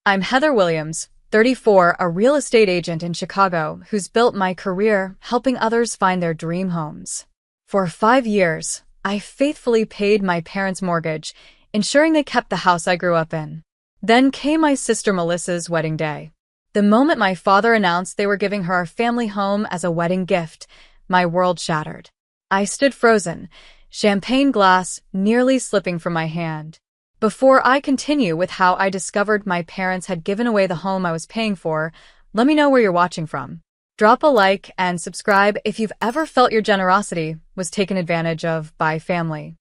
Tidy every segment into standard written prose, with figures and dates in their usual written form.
I'm Heather Williams, 34, a real estate agent in Chicago who's built my career helping others find their dream homes. For 5 years, I faithfully paid my parents' mortgage, ensuring they kept the house I grew up in. Then came my sister Melissa's wedding day. The moment my father announced they were giving her our family home as a wedding gift, my world shattered. I stood frozen, champagne glass nearly slipping from my hand. Before I continue with how I discovered my parents had given away the home I was paying for, let me know where you're watching from. Drop a like and subscribe if you've ever felt your generosity was taken advantage of by family.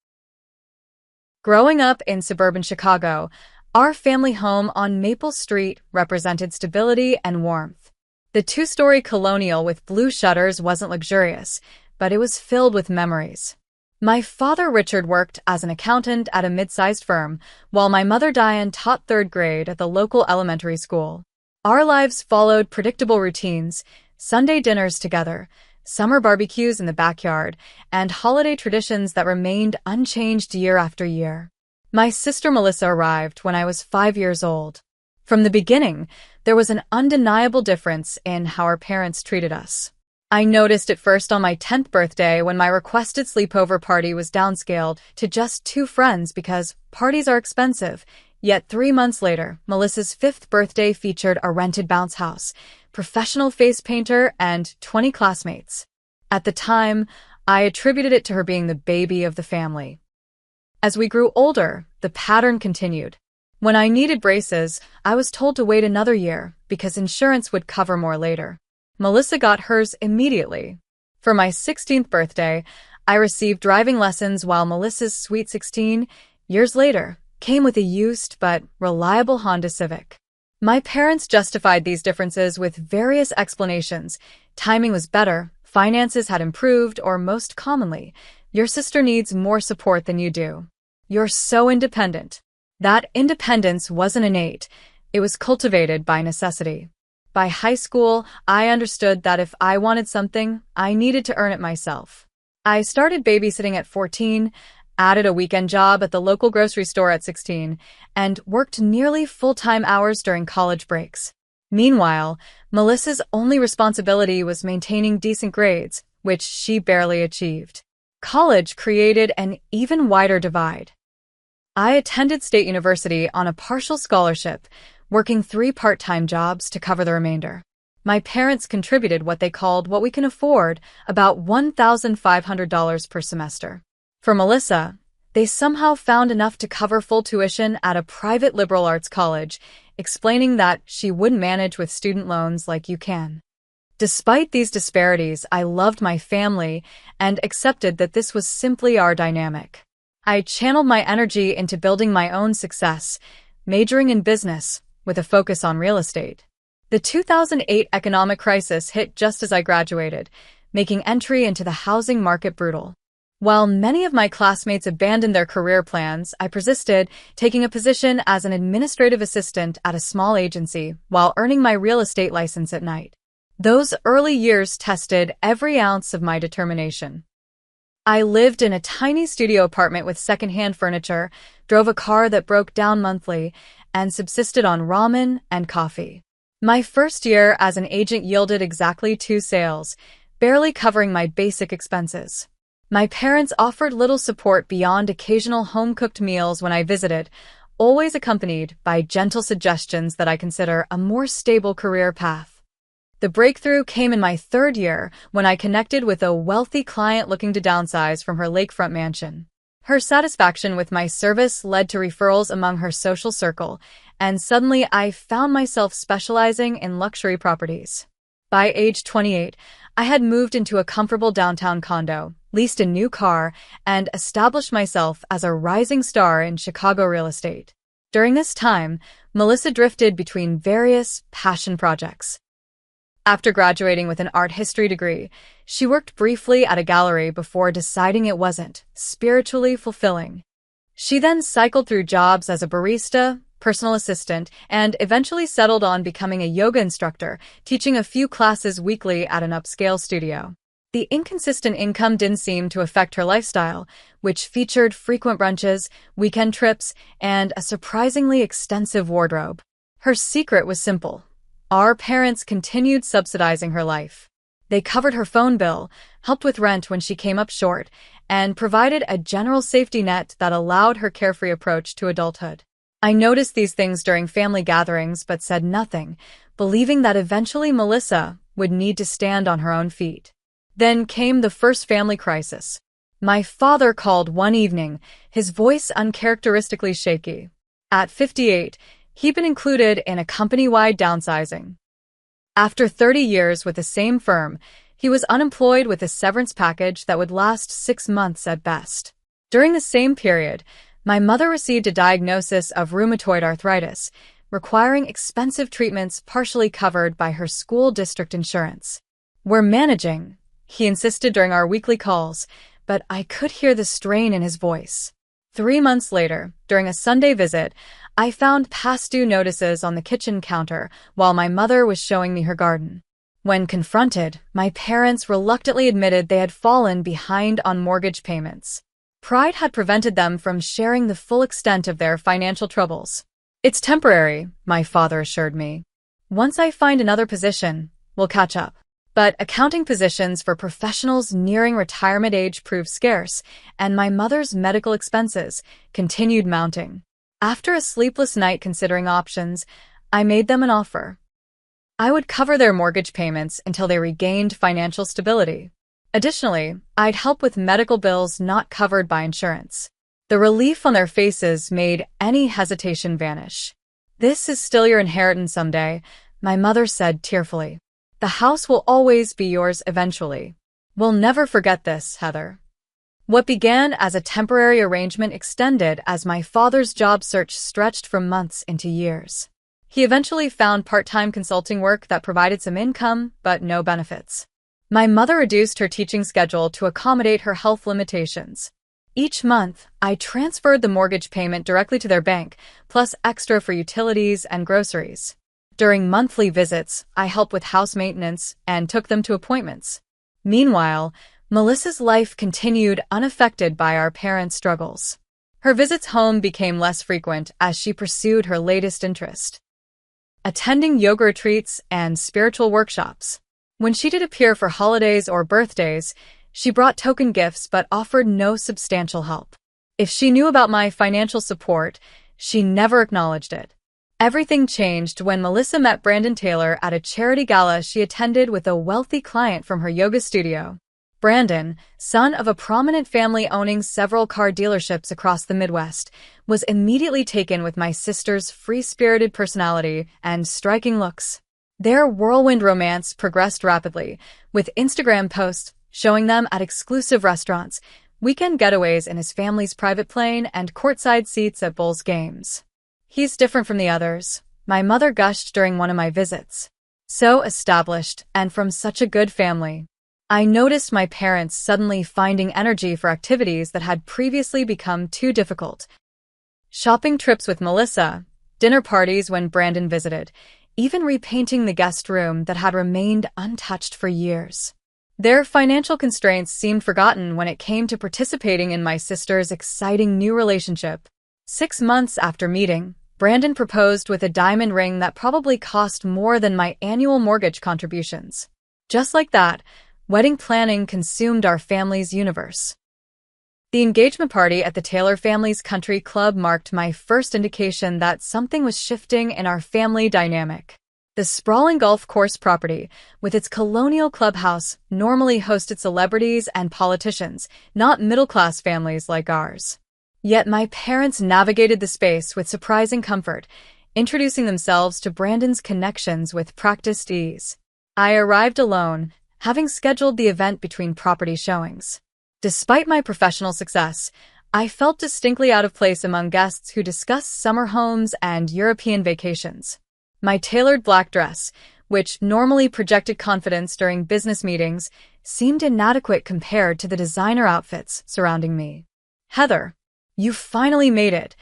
Growing up in suburban Chicago, our family home on Maple Street represented stability and warmth. The two-story colonial with blue shutters wasn't luxurious, but it was filled with memories. My father Richard worked as an accountant at a mid-sized firm, while my mother Diane taught third grade at the local elementary school. Our lives followed predictable routines, Sunday dinners together, summer barbecues in the backyard, and holiday traditions that remained unchanged year after year. My sister Melissa arrived when I was 5 years old. From the beginning, there was an undeniable difference in how our parents treated us. I noticed it first on my 10th birthday when my requested sleepover party was downscaled to just 2 friends because parties are expensive. Yet 3 months later, Melissa's 5th birthday featured a rented bounce house, professional face painter, and 20 classmates. At the time, I attributed it to her being the baby of the family. As we grew older, the pattern continued. When I needed braces, I was told to wait another year because insurance would cover more later. Melissa got hers immediately. For my 16th birthday, I received driving lessons while Melissa's sweet 16, years later, came with a used but reliable Honda Civic. My parents justified these differences with various explanations. Timing was better, finances had improved, or most commonly, your sister needs more support than you do. You're so independent. That independence wasn't innate, it was cultivated by necessity. By high school, I understood that if I wanted something, I needed to earn it myself. I started babysitting at 14, added a weekend job at the local grocery store at 16, and worked nearly full-time hours during college breaks. Meanwhile, Melissa's only responsibility was maintaining decent grades, which she barely achieved. College created an even wider divide. I attended State University on a partial scholarship, working 3 part-time jobs to cover the remainder. My parents contributed what they called what we can afford, about $1,500 per semester. For Melissa, they somehow found enough to cover full tuition at a private liberal arts college, explaining that she wouldn't manage with student loans like you can. Despite these disparities, I loved my family and accepted that this was simply our dynamic. I channeled my energy into building my own success, majoring in business, with a focus on real estate. The 2008 economic crisis hit just as I graduated, making entry into the housing market brutal. While many of my classmates abandoned their career plans, I persisted, taking a position as an administrative assistant at a small agency while earning my real estate license at night. Those early years tested every ounce of my determination. I lived in a tiny studio apartment with secondhand furniture, drove a car that broke down monthly, and subsisted on ramen and coffee. My first year as an agent yielded exactly 2 sales, barely covering my basic expenses. My parents offered little support beyond occasional home-cooked meals when I visited, always accompanied by gentle suggestions that I consider a more stable career path. The breakthrough came in my 3rd year when I connected with a wealthy client looking to downsize from her lakefront mansion. Her satisfaction with my service led to referrals among her social circle, and suddenly I found myself specializing in luxury properties. By age 28, I had moved into a comfortable downtown condo, leased a new car, and established myself as a rising star in Chicago real estate. During this time, Melissa drifted between various passion projects. After graduating with an art history degree, she worked briefly at a gallery before deciding it wasn't spiritually fulfilling. She then cycled through jobs as a barista, personal assistant, and eventually settled on becoming a yoga instructor, teaching a few classes weekly at an upscale studio. The inconsistent income didn't seem to affect her lifestyle, which featured frequent brunches, weekend trips, and a surprisingly extensive wardrobe. Her secret was simple. Our parents continued subsidizing her life. They covered her phone bill, helped with rent when she came up short, and provided a general safety net that allowed her carefree approach to adulthood. I noticed these things during family gatherings but said nothing, believing that eventually Melissa would need to stand on her own feet. Then came the first family crisis. My father called one evening, his voice uncharacteristically shaky. At 58, he'd been included in a company-wide downsizing. After 30 years with the same firm, he was unemployed with a severance package that would last 6 months at best. During the same period, my mother received a diagnosis of rheumatoid arthritis, requiring expensive treatments partially covered by her school district insurance. "We're managing," he insisted during our weekly calls, but I could hear the strain in his voice. 3 months later, during a Sunday visit, I found past due notices on the kitchen counter while my mother was showing me her garden. When confronted, my parents reluctantly admitted they had fallen behind on mortgage payments. Pride had prevented them from sharing the full extent of their financial troubles. "It's temporary," my father assured me. "Once I find another position, we'll catch up." But accounting positions for professionals nearing retirement age proved scarce, and my mother's medical expenses continued mounting. After a sleepless night considering options, I made them an offer. I would cover their mortgage payments until they regained financial stability. Additionally, I'd help with medical bills not covered by insurance. The relief on their faces made any hesitation vanish. "This is still your inheritance someday," my mother said tearfully. "The house will always be yours eventually. We'll never forget this, Heather." What began as a temporary arrangement extended as my father's job search stretched from months into years. He eventually found part-time consulting work that provided some income, but no benefits. My mother reduced her teaching schedule to accommodate her health limitations. Each month, I transferred the mortgage payment directly to their bank, plus extra for utilities and groceries. During monthly visits, I helped with house maintenance and took them to appointments. Meanwhile, Melissa's life continued unaffected by our parents' struggles. Her visits home became less frequent as she pursued her latest interest, attending yoga retreats and spiritual workshops. When she did appear for holidays or birthdays, she brought token gifts but offered no substantial help. If she knew about my financial support, she never acknowledged it. Everything changed when Melissa met Brandon Taylor at a charity gala she attended with a wealthy client from her yoga studio. Brandon, son of a prominent family owning several car dealerships across the Midwest, was immediately taken with my sister's free-spirited personality and striking looks. Their whirlwind romance progressed rapidly, with Instagram posts showing them at exclusive restaurants, weekend getaways in his family's private plane, and courtside seats at Bulls games. "He's different from the others," my mother gushed during one of my visits. "So established and from such a good family." I noticed my parents suddenly finding energy for activities that had previously become too difficult. Shopping trips with Melissa, dinner parties when Brandon visited, even repainting the guest room that had remained untouched for years. Their financial constraints seemed forgotten when it came to participating in my sister's exciting new relationship. 6 months after meeting, Brandon proposed with a diamond ring that probably cost more than my annual mortgage contributions. Just like that, wedding planning consumed our family's universe. The engagement party at the Taylor family's country club marked my first indication that something was shifting in our family dynamic. The sprawling golf course property, with its colonial clubhouse, normally hosted celebrities and politicians, not middle-class families like ours. Yet my parents navigated the space with surprising comfort, introducing themselves to Brandon's connections with practiced ease. I arrived alone, having scheduled the event between property showings. Despite my professional success, I felt distinctly out of place among guests who discussed summer homes and European vacations. My tailored black dress, which normally projected confidence during business meetings, seemed inadequate compared to the designer outfits surrounding me. "Heather, you finally made it,"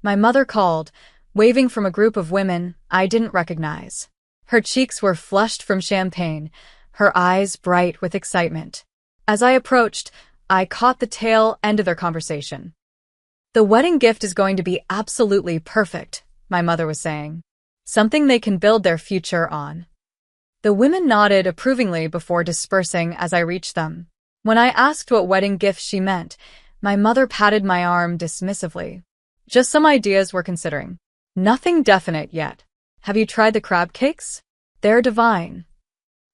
my mother called, waving from a group of women I didn't recognize. Her cheeks were flushed from champagne, her eyes bright with excitement. As I approached, I caught the tail end of their conversation. "The wedding gift is going to be absolutely perfect," my mother was saying. something they can build their future on. The women nodded approvingly before dispersing as I reached them. When I asked what wedding gift she meant, my mother patted my arm dismissively. Just some ideas we're considering. Nothing definite yet. Have you tried the crab cakes? They're divine.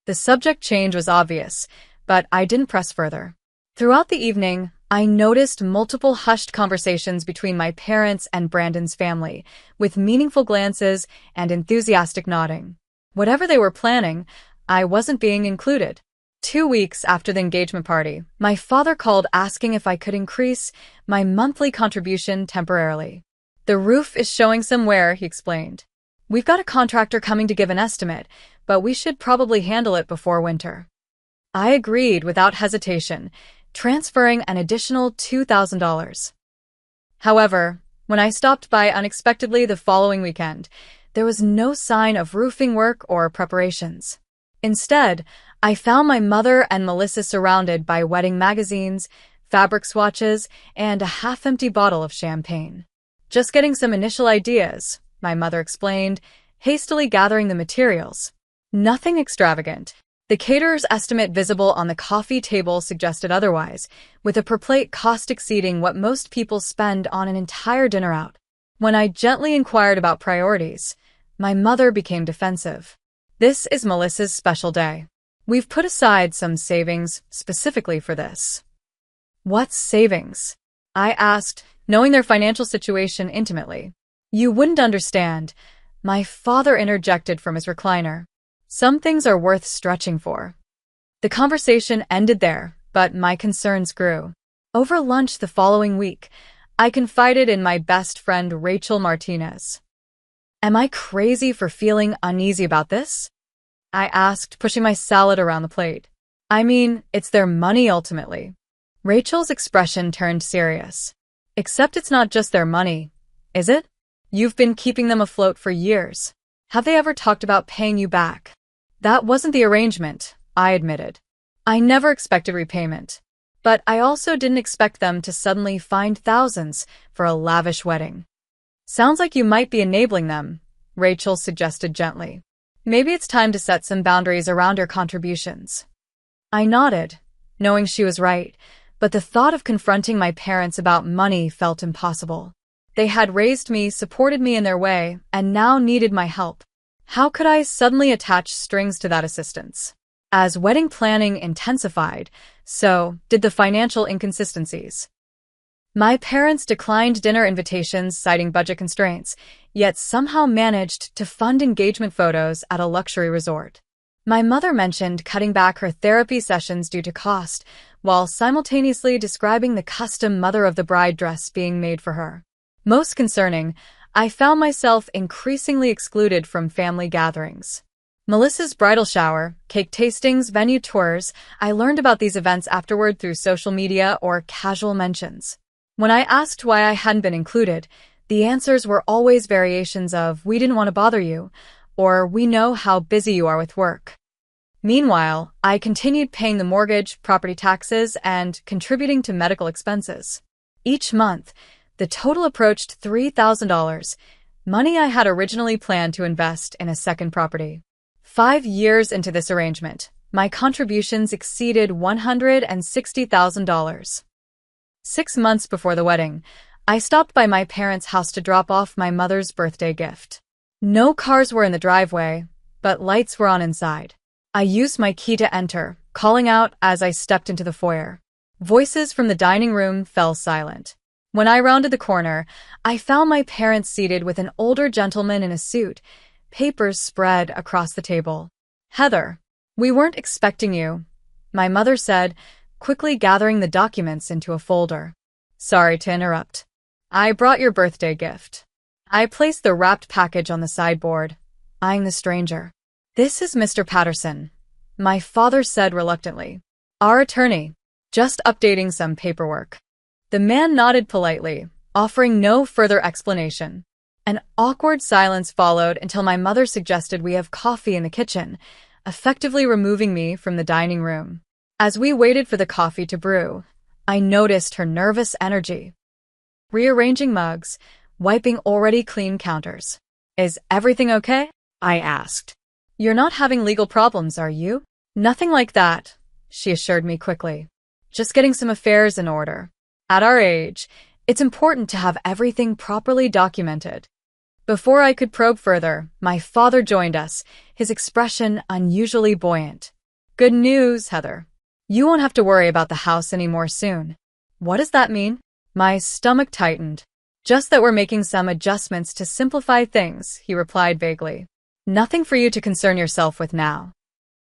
The subject change was obvious, but I didn't press further. Throughout the evening, I noticed multiple hushed conversations between my parents and Brandon's family, with meaningful glances and enthusiastic nodding. Whatever they were planning, I wasn't being included. 2 weeks after the engagement party, my father called asking if I could increase my monthly contribution temporarily. The roof is showing some wear, he explained. We've got a contractor coming to give an estimate, but we should probably handle it before winter. I agreed without hesitation, transferring an additional $2,000. However, when I stopped by unexpectedly the following weekend, there was no sign of roofing work or preparations. Instead, I found my mother and Melissa surrounded by wedding magazines, fabric swatches, and a half-empty bottle of champagne. Just getting some initial ideas, my mother explained, hastily gathering the materials. Nothing extravagant. The caterer's estimate visible on the coffee table suggested otherwise, with a per plate cost exceeding what most people spend on an entire dinner out. When I gently inquired about priorities, my mother became defensive. This is Melissa's special day. We've put aside some savings specifically for this. What's savings? I asked, knowing their financial situation intimately. You wouldn't understand. My father interjected from his recliner. Some things are worth stretching for. The conversation ended there, but my concerns grew. Over lunch the following week, I confided in my best friend Rachel Martinez. Am I crazy for feeling uneasy about this? I asked, pushing my salad around the plate. I mean, it's their money ultimately. Rachel's expression turned serious. Except it's not just their money, is it? You've been keeping them afloat for years. Have they ever talked about paying you back? That wasn't the arrangement, I admitted. I never expected repayment. But I also didn't expect them to suddenly find thousands for a lavish wedding. Sounds like you might be enabling them, Rachel suggested gently. Maybe it's time to set some boundaries around your contributions. I nodded, knowing she was right, but the thought of confronting my parents about money felt impossible. They had raised me, supported me in their way, and now needed my help. How could I suddenly attach strings to that assistance? As wedding planning intensified, so did the financial inconsistencies. My parents declined dinner invitations citing budget constraints, yet somehow managed to fund engagement photos at a luxury resort. My mother mentioned cutting back her therapy sessions due to cost, while simultaneously describing the custom mother-of-the-bride dress being made for her. Most concerning, I found myself increasingly excluded from family gatherings. Melissa's bridal shower, cake tastings, venue tours, I learned about these events afterward through social media or casual mentions. When I asked why I hadn't been included, the answers were always variations of, "We didn't want to bother you," or "We know how busy you are with work." Meanwhile, I continued paying the mortgage, property taxes, and contributing to medical expenses. Each month, the total approached $3,000, money I had originally planned to invest in a second property. 5 years into this arrangement, my contributions exceeded $160,000. 6 months before the wedding, I stopped by my parents' house to drop off my mother's birthday gift. No cars were in the driveway, but lights were on inside. I used my key to enter, calling out as I stepped into the foyer. Voices from the dining room fell silent. When I rounded the corner, I found my parents seated with an older gentleman in a suit, papers spread across the table. "Heather, we weren't expecting you," my mother said, quickly gathering the documents into a folder. "Sorry to interrupt. I brought your birthday gift." I placed the wrapped package on the sideboard, eyeing the stranger. "This is Mr. Patterson," my father said reluctantly. "Our attorney. Just updating some paperwork." The man nodded politely, offering no further explanation. An awkward silence followed until my mother suggested we have coffee in the kitchen, effectively removing me from the dining room. As we waited for the coffee to brew, I noticed her nervous energy. Rearranging mugs, wiping already clean counters. Is everything okay? I asked. You're not having legal problems, are you? Nothing like that, she assured me quickly. Just getting some affairs in order. At our age, it's important to have everything properly documented. Before I could probe further, my father joined us, his expression unusually buoyant. Good news, Heather. You won't have to worry about the house anymore soon. What does that mean? My stomach tightened. Just that we're making some adjustments to simplify things, he replied vaguely. Nothing for you to concern yourself with now.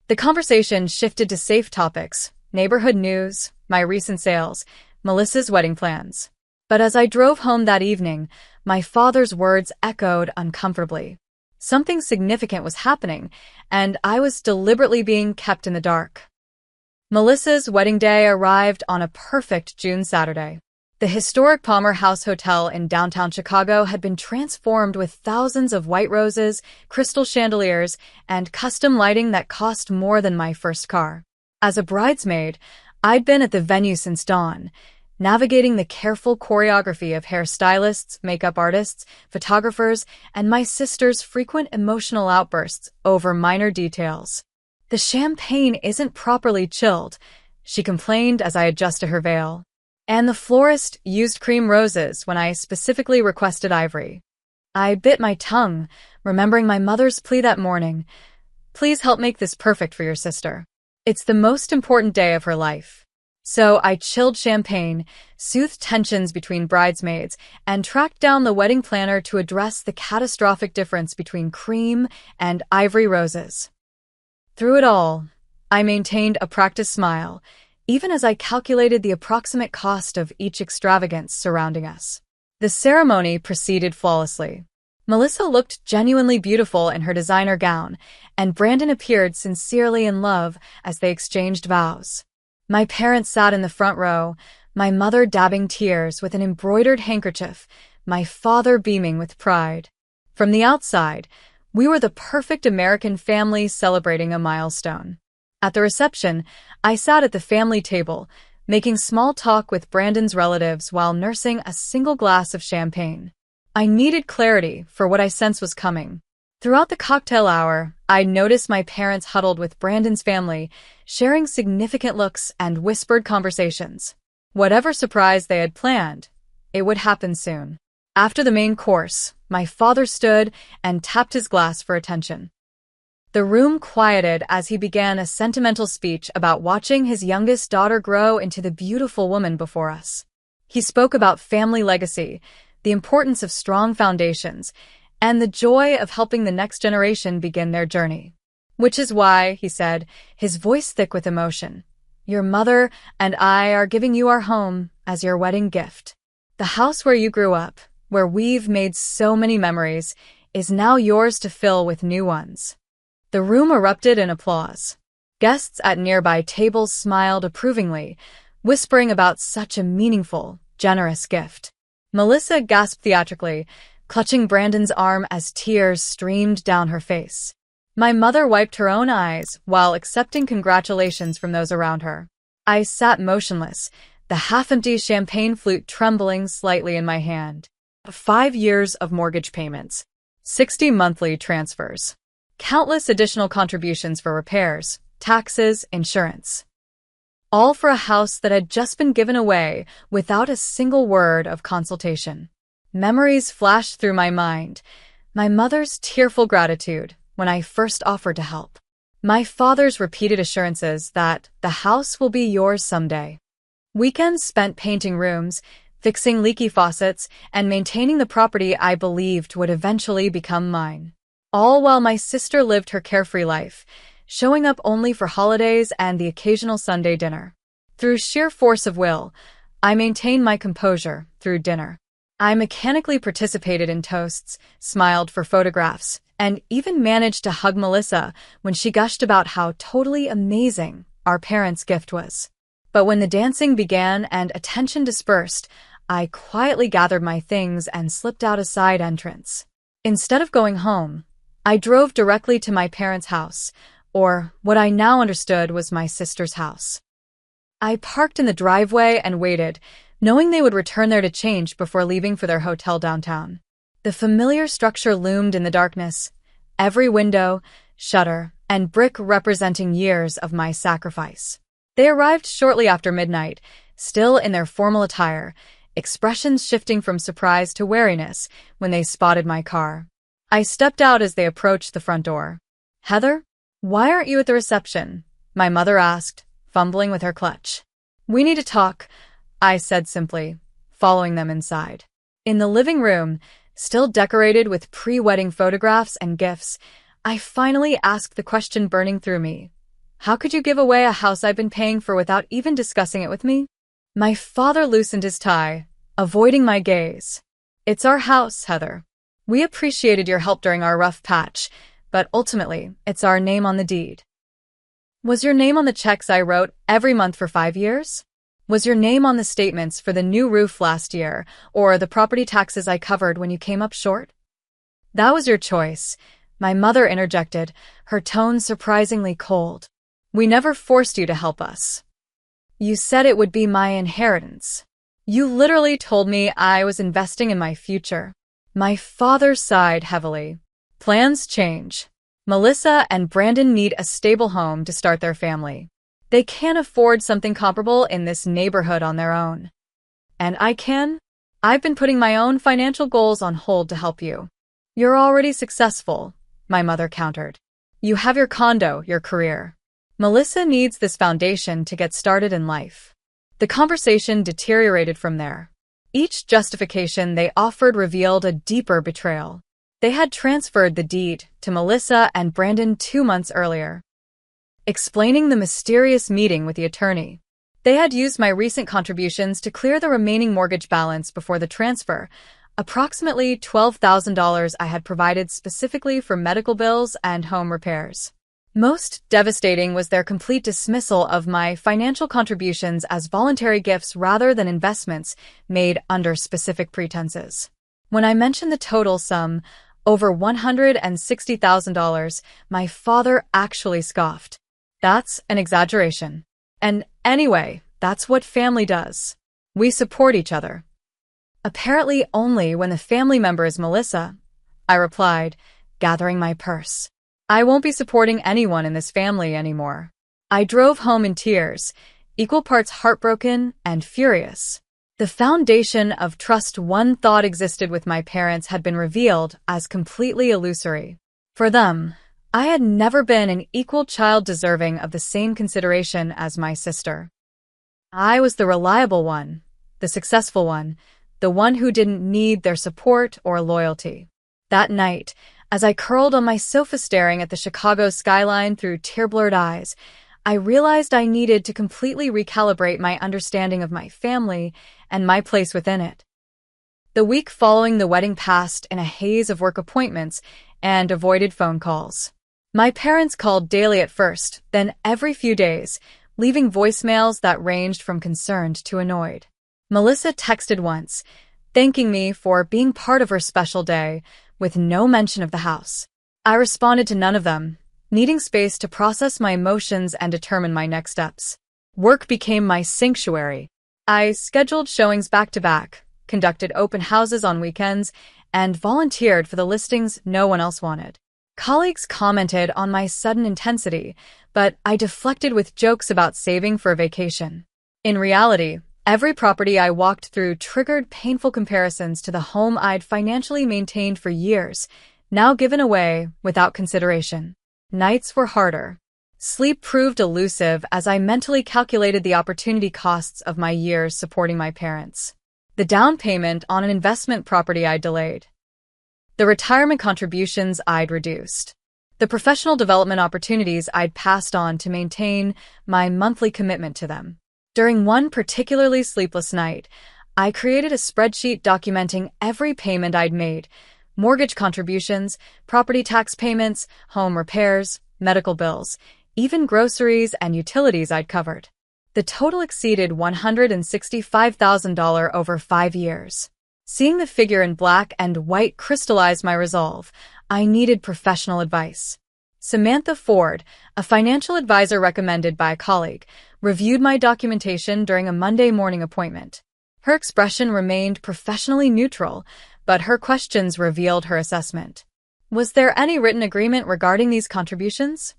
The conversation shifted to safe topics, neighborhood news, my recent sales, Melissa's wedding plans. But as I drove home that evening, my father's words echoed uncomfortably. Something significant was happening, and I was deliberately being kept in the dark. Melissa's wedding day arrived on a perfect June Saturday. The historic Palmer House Hotel in downtown Chicago had been transformed with thousands of white roses, crystal chandeliers, and custom lighting that cost more than my first car. As a bridesmaid, I'd been at the venue since dawn, navigating the careful choreography of hairstylists, makeup artists, photographers, and my sister's frequent emotional outbursts over minor details. The champagne isn't properly chilled, she complained as I adjusted her veil. And the florist used cream roses when I specifically requested ivory. I bit my tongue, remembering my mother's plea that morning. Please help make this perfect for your sister. It's the most important day of her life. So I chilled champagne, soothed tensions between bridesmaids, and tracked down the wedding planner to address the catastrophic difference between cream and ivory roses. Through it all, I maintained a practiced smile, even as I calculated the approximate cost of each extravagance surrounding us. The ceremony proceeded flawlessly. Melissa looked genuinely beautiful in her designer gown, and Brandon appeared sincerely in love as they exchanged vows. My parents sat in the front row, my mother dabbing tears with an embroidered handkerchief, my father beaming with pride. From the outside, we were the perfect American family celebrating a milestone. At the reception, I sat at the family table, making small talk with Brandon's relatives while nursing a single glass of champagne. I needed clarity for what I sensed was coming. Throughout the cocktail hour, I noticed my parents huddled with Brandon's family, sharing significant looks and whispered conversations. Whatever surprise they had planned, it would happen soon. After the main course, my father stood and tapped his glass for attention. The room quieted as he began a sentimental speech about watching his youngest daughter grow into the beautiful woman before us. He spoke about family legacy, the importance of strong foundations, and the joy of helping the next generation begin their journey. Which is why, he said, his voice thick with emotion, your mother and I are giving you our home as your wedding gift. The house where you grew up, where we've made so many memories, is now yours to fill with new ones. The room erupted in applause. Guests at nearby tables smiled approvingly, whispering about such a meaningful, generous gift. Melissa gasped theatrically, clutching Brandon's arm as tears streamed down her face. My mother wiped her own eyes while accepting congratulations from those around her. I sat motionless, the half-empty champagne flute trembling slightly in my hand. 5 years of mortgage payments, 60 monthly transfers, countless additional contributions for repairs, taxes, insurance. All for a house that had just been given away without a single word of consultation. Memories flashed through my mind. My mother's tearful gratitude when I first offered to help. My father's repeated assurances that the house will be yours someday. Weekends spent painting rooms, fixing leaky faucets, and maintaining the property I believed would eventually become mine. All while my sister lived her carefree life, showing up only for holidays and the occasional Sunday dinner. Through sheer force of will, I maintained my composure through dinner. I mechanically participated in toasts, smiled for photographs, and even managed to hug Melissa when she gushed about how totally amazing our parents' gift was. But when the dancing began and attention dispersed, I quietly gathered my things and slipped out a side entrance. Instead of going home, I drove directly to my parents' house, or what I now understood was my sister's house. I parked in the driveway and waited, knowing they would return there to change before leaving for their hotel downtown. The familiar structure loomed in the darkness, every window, shutter, and brick representing years of my sacrifice. They arrived shortly after midnight, still in their formal attire, expressions shifting from surprise to wariness when they spotted my car. I stepped out as they approached the front door. "Heather, why aren't you at the reception?" my mother asked, fumbling with her clutch. "We need to talk," I said simply, following them inside. In the living room, still decorated with pre-wedding photographs and gifts, I finally asked the question burning through me. "How could you give away a house I've been paying for without even discussing it with me?" My father loosened his tie, avoiding my gaze. "It's our house, Heather. We appreciated your help during our rough patch, but ultimately, it's our name on the deed." "Was your name on the checks I wrote every month for 5 years? Was your name on the statements for the new roof last year, or the property taxes I covered when you came up short?" "That was your choice," my mother interjected, her tone surprisingly cold. "We never forced you to help us. You said it would be my inheritance. You literally told me I was investing in my future." My father sighed heavily. "Plans change. Melissa and Brandon need a stable home to start their family. They can't afford something comparable in this neighborhood on their own. And I can? I've been putting my own financial goals on hold to help you." "You're already successful," my mother countered. "You have your condo, your career. Melissa needs this foundation to get started in life." The conversation deteriorated from there. Each justification they offered revealed a deeper betrayal. They had transferred the deed to Melissa and Brandon 2 months earlier, explaining the mysterious meeting with the attorney. They had used my recent contributions to clear the remaining mortgage balance before the transfer, approximately $12,000 I had provided specifically for medical bills and home repairs. Most devastating was their complete dismissal of my financial contributions as voluntary gifts rather than investments made under specific pretenses. When I mentioned the total sum, over $160,000, my father actually scoffed. "That's an exaggeration. And anyway, that's what family does. We support each other." "Apparently only when the family member is Melissa," I replied, gathering my purse. "I won't be supporting anyone in this family anymore." I drove home in tears, equal parts heartbroken and furious. The foundation of trust one thought existed with my parents had been revealed as completely illusory. For them, I had never been an equal child deserving of the same consideration as my sister. I was the reliable one, the successful one, the one who didn't need their support or loyalty. That night, as I curled on my sofa staring at the Chicago skyline through tear-blurred eyes, I realized I needed to completely recalibrate my understanding of my family and my place within it. The week following the wedding passed in a haze of work appointments and avoided phone calls. My parents called daily at first, then every few days, leaving voicemails that ranged from concerned to annoyed. Melissa texted once, thanking me for being part of her special day, with no mention of the house. I responded to none of them, needing space to process my emotions and determine my next steps. Work became my sanctuary. I scheduled showings back-to-back, conducted open houses on weekends, and volunteered for the listings no one else wanted. Colleagues commented on my sudden intensity, but I deflected with jokes about saving for a vacation. In reality, every property I walked through triggered painful comparisons to the home I'd financially maintained for years, now given away without consideration. Nights were harder. Sleep proved elusive as I mentally calculated the opportunity costs of my years supporting my parents. The down payment on an investment property I'd delayed. The retirement contributions I'd reduced. The professional development opportunities I'd passed on to maintain my monthly commitment to them. During one particularly sleepless night, I created a spreadsheet documenting every payment I'd made: mortgage contributions, property tax payments, home repairs, medical bills, even groceries and utilities I'd covered. The total exceeded $165,000 over 5 years. Seeing the figure in black and white crystallized my resolve. I needed professional advice. Samantha Ford, a financial advisor recommended by a colleague, reviewed my documentation during a Monday morning appointment. Her expression remained professionally neutral, but her questions revealed her assessment. Was there any written agreement regarding these contributions?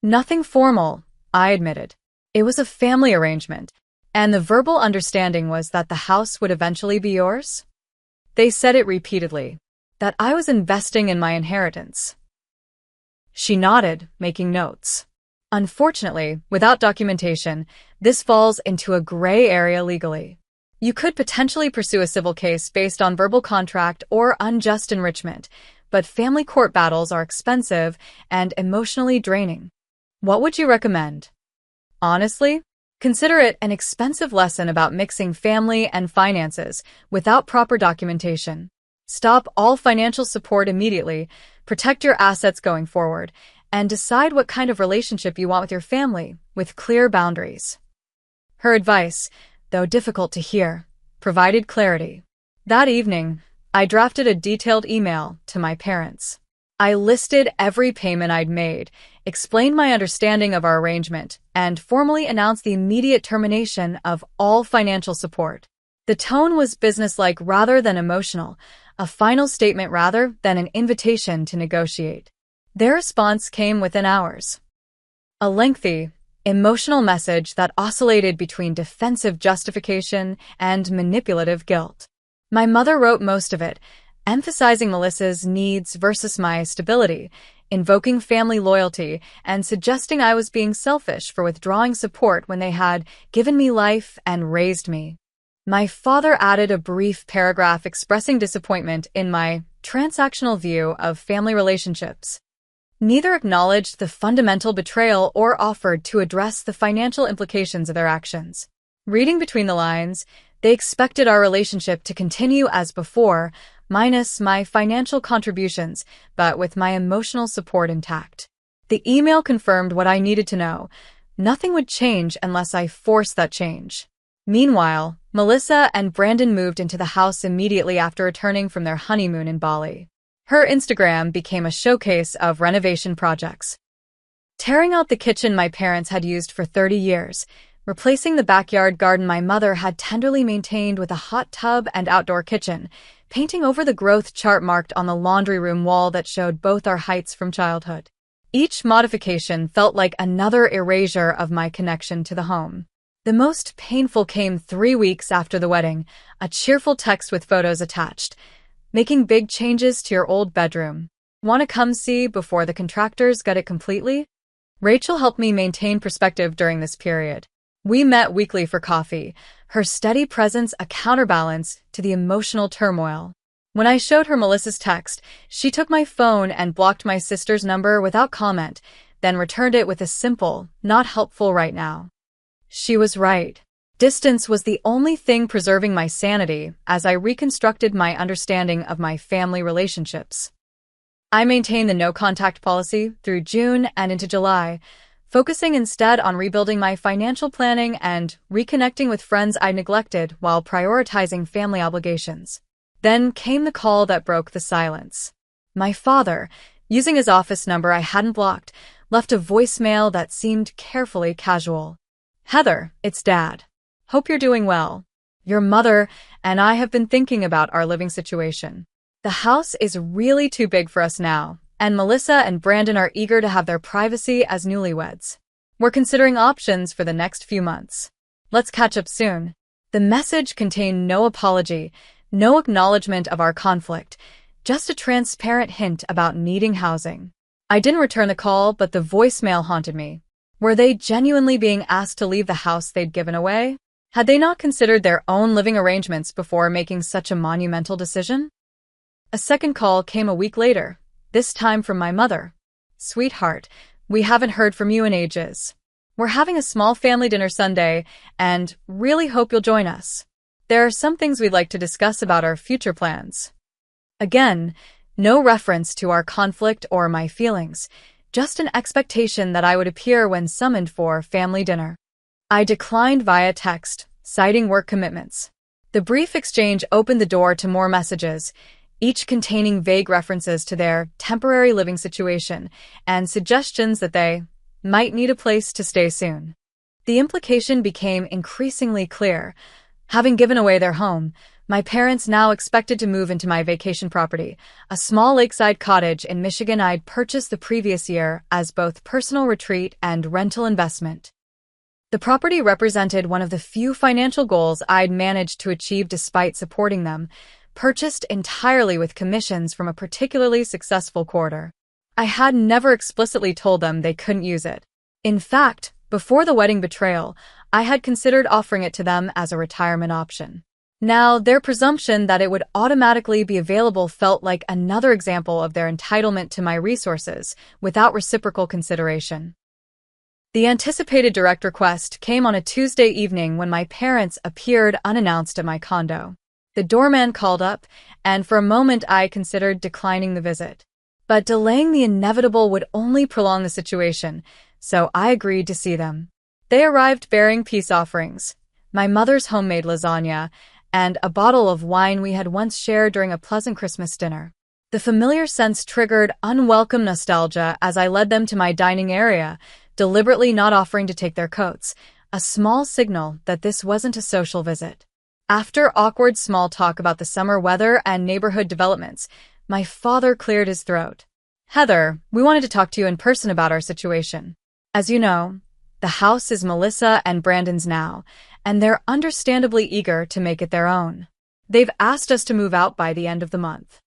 Nothing formal, I admitted. It was a family arrangement, and the verbal understanding was that the house would eventually be yours? They said it repeatedly, that I was investing in my inheritance. She nodded, making notes. Unfortunately, without documentation, this falls into a gray area legally. You could potentially pursue a civil case based on verbal contract or unjust enrichment, but family court battles are expensive and emotionally draining. What would you recommend? Honestly, consider it an expensive lesson about mixing family and finances without proper documentation. Stop all financial support immediately, protect your assets going forward, and decide what kind of relationship you want with your family, with clear boundaries. Her advice, though difficult to hear, provided clarity. That evening, I drafted a detailed email to my parents. I listed every payment I'd made, explained my understanding of our arrangement, and formally announced the immediate termination of all financial support. The tone was businesslike rather than emotional, a final statement rather than an invitation to negotiate. Their response came within hours. A lengthy, emotional message that oscillated between defensive justification and manipulative guilt. My mother wrote most of it, emphasizing Melissa's needs versus my stability, invoking family loyalty, and suggesting I was being selfish for withdrawing support when they had given me life and raised me. My father added a brief paragraph expressing disappointment in my transactional view of family relationships. Neither acknowledged the fundamental betrayal or offered to address the financial implications of their actions. Reading between the lines, they expected our relationship to continue as before, minus my financial contributions, but with my emotional support intact. The email confirmed what I needed to know. Nothing would change unless I forced that change. Meanwhile, Melissa and Brandon moved into the house immediately after returning from their honeymoon in Bali. Her Instagram became a showcase of renovation projects. Tearing out the kitchen my parents had used for 30 years, replacing the backyard garden my mother had tenderly maintained with a hot tub and outdoor kitchen, painting over the growth chart marked on the laundry room wall that showed both our heights from childhood. Each modification felt like another erasure of my connection to the home. The most painful came 3 weeks after the wedding, a cheerful text with photos attached. Making big changes to your old bedroom. Want to come see before the contractors gut it completely? Rachel helped me maintain perspective during this period. We met weekly for coffee, her steady presence a counterbalance to the emotional turmoil. When I showed her Melissa's text, she took my phone and blocked my sister's number without comment, then returned it with a simple, "Not helpful right now." She was right. Distance was the only thing preserving my sanity as I reconstructed my understanding of my family relationships. I maintained the no-contact policy through June and into July, focusing instead on rebuilding my financial planning and reconnecting with friends I neglected while prioritizing family obligations. Then came the call that broke the silence. My father, using his office number I hadn't blocked, left a voicemail that seemed carefully casual. "Heather, it's Dad. Hope you're doing well. Your mother and I have been thinking about our living situation. The house is really too big for us now, and Melissa and Brandon are eager to have their privacy as newlyweds. We're considering options for the next few months. Let's catch up soon." The message contained no apology, no acknowledgement of our conflict, just a transparent hint about needing housing. I didn't return the call, but the voicemail haunted me. Were they genuinely being asked to leave the house they'd given away? Had they not considered their own living arrangements before making such a monumental decision? A second call came a week later, this time from my mother. "Sweetheart, we haven't heard from you in ages. We're having a small family dinner Sunday, and really hope you'll join us. There are some things we'd like to discuss about our future plans." Again, no reference to our conflict or my feelings, just an expectation that I would appear when summoned for family dinner. I declined via text, citing work commitments. The brief exchange opened the door to more messages, each containing vague references to their temporary living situation and suggestions that they might need a place to stay soon. The implication became increasingly clear. Having given away their home, My parents now expected to move into my vacation property, a small lakeside cottage in Michigan I'd purchased the previous year as both personal retreat and rental investment. The property represented one of the few financial goals I'd managed to achieve despite supporting them, purchased entirely with commissions from a particularly successful quarter. I had never explicitly told them they couldn't use it. In fact, before the wedding betrayal, I had considered offering it to them as a retirement option. Now, their presumption that it would automatically be available felt like another example of their entitlement to my resources without reciprocal consideration. The anticipated direct request came on a Tuesday evening when my parents appeared unannounced at my condo. The doorman called up, and for a moment I considered declining the visit. But delaying the inevitable would only prolong the situation, so I agreed to see them. They arrived bearing peace offerings, my mother's homemade lasagna, and a bottle of wine we had once shared during a pleasant Christmas dinner. The familiar scents triggered unwelcome nostalgia as I led them to my dining area, deliberately not offering to take their coats, a small signal that this wasn't a social visit. After awkward small talk about the summer weather and neighborhood developments, my father cleared his throat. "Heather, we wanted to talk to you in person about our situation. As you know, the house is Melissa and Brandon's now, and they're understandably eager to make it their own. They've asked us to move out by the end of the month."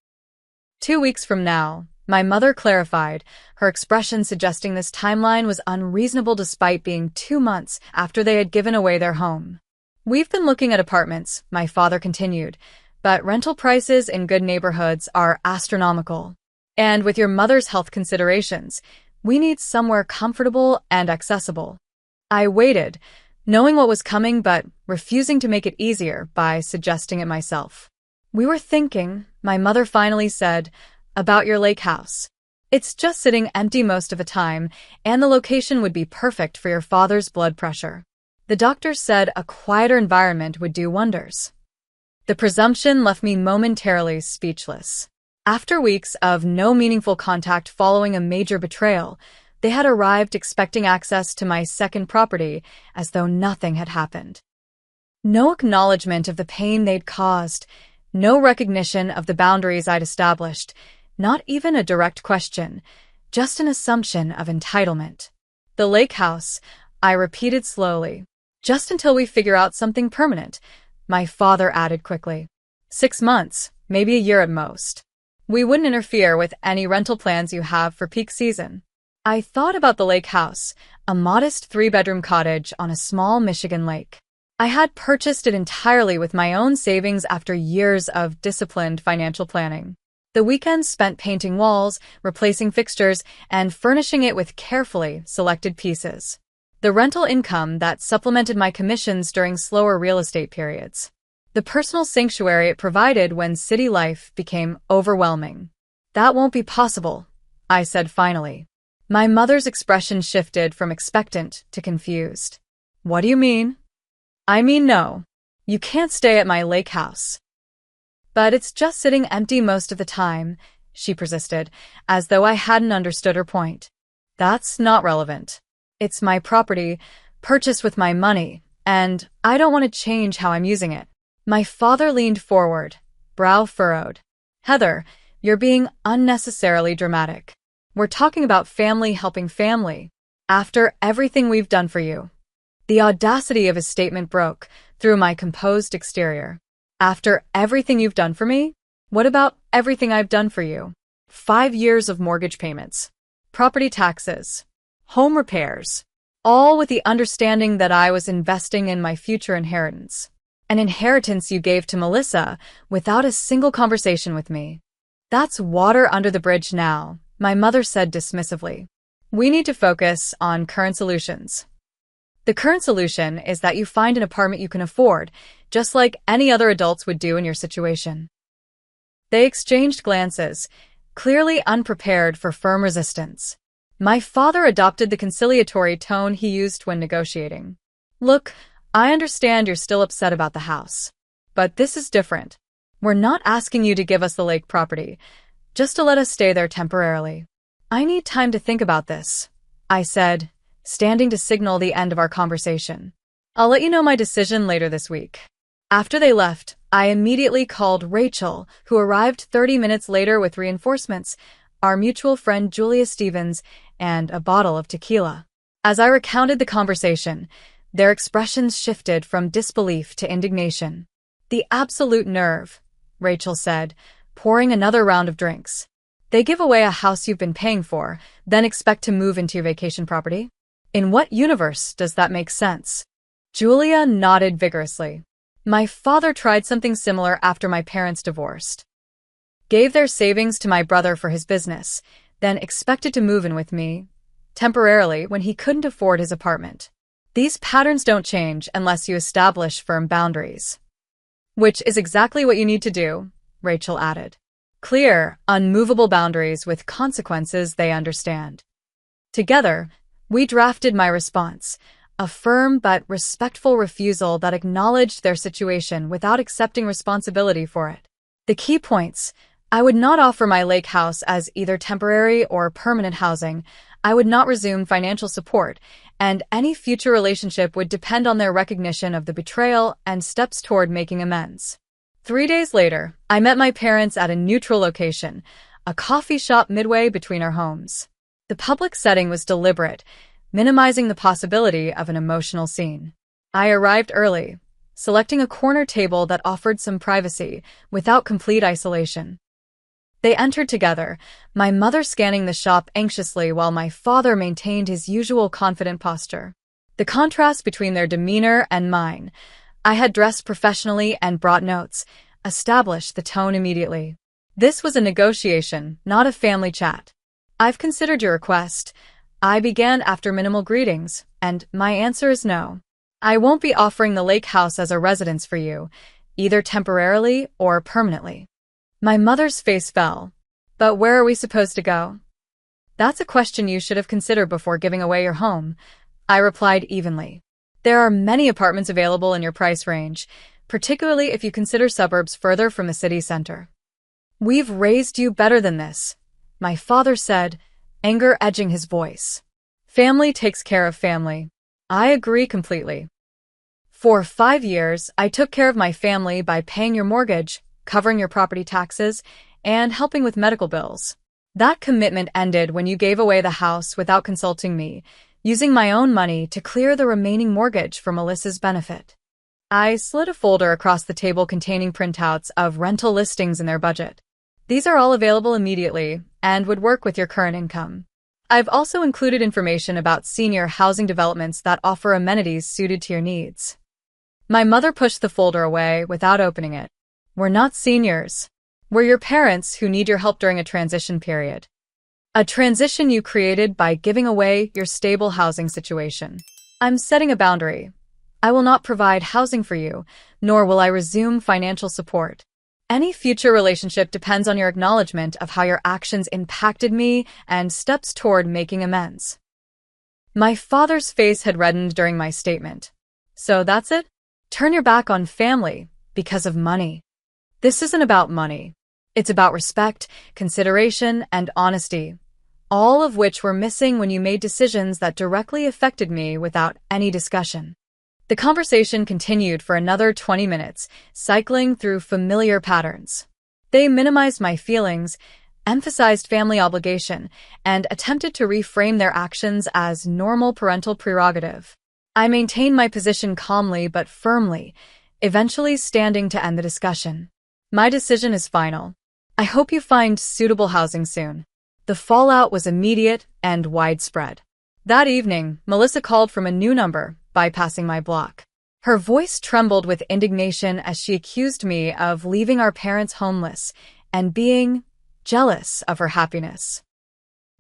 2 weeks from now, my mother clarified, her expression suggesting this timeline was unreasonable despite being 2 months after they had given away their home. "We've been looking at apartments," my father continued, "but rental prices in good neighborhoods are astronomical. And with your mother's health considerations, we need somewhere comfortable and accessible." I waited, knowing what was coming but refusing to make it easier by suggesting it myself. "We were thinking," my mother finally said, "about your lake house. It's just sitting empty most of the time, and the location would be perfect for your father's blood pressure. The doctor said a quieter environment would do wonders." The presumption left me momentarily speechless. After weeks of no meaningful contact following a major betrayal, they had arrived expecting access to my second property as though nothing had happened. No acknowledgement of the pain they'd caused, no recognition of the boundaries I'd established, not even a direct question, just an assumption of entitlement. "The lake house," I repeated slowly. "Just until we figure out something permanent," my father added quickly. 6 months, maybe a year at most. We wouldn't interfere with any rental plans you have for peak season." I thought about the lake house, a modest 3-bedroom cottage on a small Michigan lake. I had purchased it entirely with my own savings after years of disciplined financial planning. The weekends spent painting walls, replacing fixtures, and furnishing it with carefully selected pieces. The rental income that supplemented my commissions during slower real estate periods. The personal sanctuary it provided when city life became overwhelming. "That won't be possible," I said finally. My mother's expression shifted from expectant to confused. "What do you mean?" "I mean no. You can't stay at my lake house." "But it's just sitting empty most of the time," she persisted, as though I hadn't understood her point. "That's not relevant. It's my property, purchased with my money, and I don't want to change how I'm using it." My father leaned forward, brow furrowed. "Heather, you're being unnecessarily dramatic. We're talking about family helping family. After everything we've done for you." The audacity of his statement broke through my composed exterior. "After everything you've done for me? What about everything I've done for you? 5 years of mortgage payments, property taxes, home repairs, all with the understanding that I was investing in my future inheritance. An inheritance you gave to Melissa without a single conversation with me. That's water under the bridge now," my mother said dismissively. "We need to focus on current solutions. The current solution is that you find an apartment you can afford, just like any other adults would do in your situation." They exchanged glances, clearly unprepared for firm resistance. My father adopted the conciliatory tone he used when negotiating. "Look, I understand you're still upset about the house. But this is different. We're not asking you to give us the lake property, just to let us stay there temporarily. I need time to think about this," I said, standing to signal the end of our conversation. "I'll let you know my decision later this week." After they left, I immediately called Rachel, who arrived 30 minutes later with reinforcements, our mutual friend Julia Stevens, and a bottle of tequila. As I recounted the conversation, their expressions shifted from disbelief to indignation. "The absolute nerve," Rachel said, pouring another round of drinks. "They give away a house you've been paying for, then expect to move into your vacation property? In what universe does that make sense?" Julia nodded vigorously. "My father tried something similar after my parents divorced. Gave their savings to my brother for his business, then expected to move in with me, temporarily, when he couldn't afford his apartment. These patterns don't change unless you establish firm boundaries." "Which is exactly what you need to do," Rachel added. "Clear, unmovable boundaries with consequences they understand." Together, we drafted my response, a firm but respectful refusal that acknowledged their situation without accepting responsibility for it. The key points: I would not offer my lake house as either temporary or permanent housing, I would not resume financial support, and any future relationship would depend on their recognition of the betrayal and steps toward making amends. 3 days later, I met my parents at a neutral location, a coffee shop midway between our homes. The public setting was deliberate, minimizing the possibility of an emotional scene. I arrived early, selecting a corner table that offered some privacy without complete isolation. They entered together, my mother scanning the shop anxiously while my father maintained his usual confident posture. The contrast between their demeanor and mine, I had dressed professionally and brought notes, established the tone immediately. This was a negotiation, not a family chat. "I've considered your request," I began after minimal greetings, "and my answer is no. I won't be offering the lake house as a residence for you, either temporarily or permanently." My mother's face fell. "But where are we supposed to go?" "That's a question you should have considered before giving away your home," I replied evenly. "There are many apartments available in your price range, particularly if you consider suburbs further from the city center." "We've raised you better than this," my father said, anger edging his voice. "Family takes care of family." I agree completely. "For 5 years, I took care of my family by paying your mortgage, covering your property taxes, and helping with medical bills. That commitment ended when you gave away the house without consulting me, using my own money to clear the remaining mortgage for Melissa's benefit." I slid a folder across the table containing printouts of rental listings in their budget. "These are all available immediately and would work with your current income. I've also included information about senior housing developments that offer amenities suited to your needs." My mother pushed the folder away without opening it. "We're not seniors. We're your parents who need your help during a transition period. A transition you created by giving away your stable housing situation. I'm setting a boundary. I will not provide housing for you, nor will I resume financial support. Any future relationship depends on your acknowledgement of how your actions impacted me and steps toward making amends." My father's face had reddened during my statement. "So that's it? Turn your back on family because of money?" "This isn't about money. It's about respect, consideration, and honesty, all of which were missing when you made decisions that directly affected me without any discussion." The conversation continued for another 20 minutes, cycling through familiar patterns. They minimized my feelings, emphasized family obligation, and attempted to reframe their actions as normal parental prerogative. I maintained my position calmly but firmly, eventually standing to end the discussion. "My decision is final. I hope you find suitable housing soon." The fallout was immediate and widespread. That evening, Melissa called from a new number, bypassing my block. Her voice trembled with indignation as she accused me of leaving our parents homeless and being jealous of her happiness.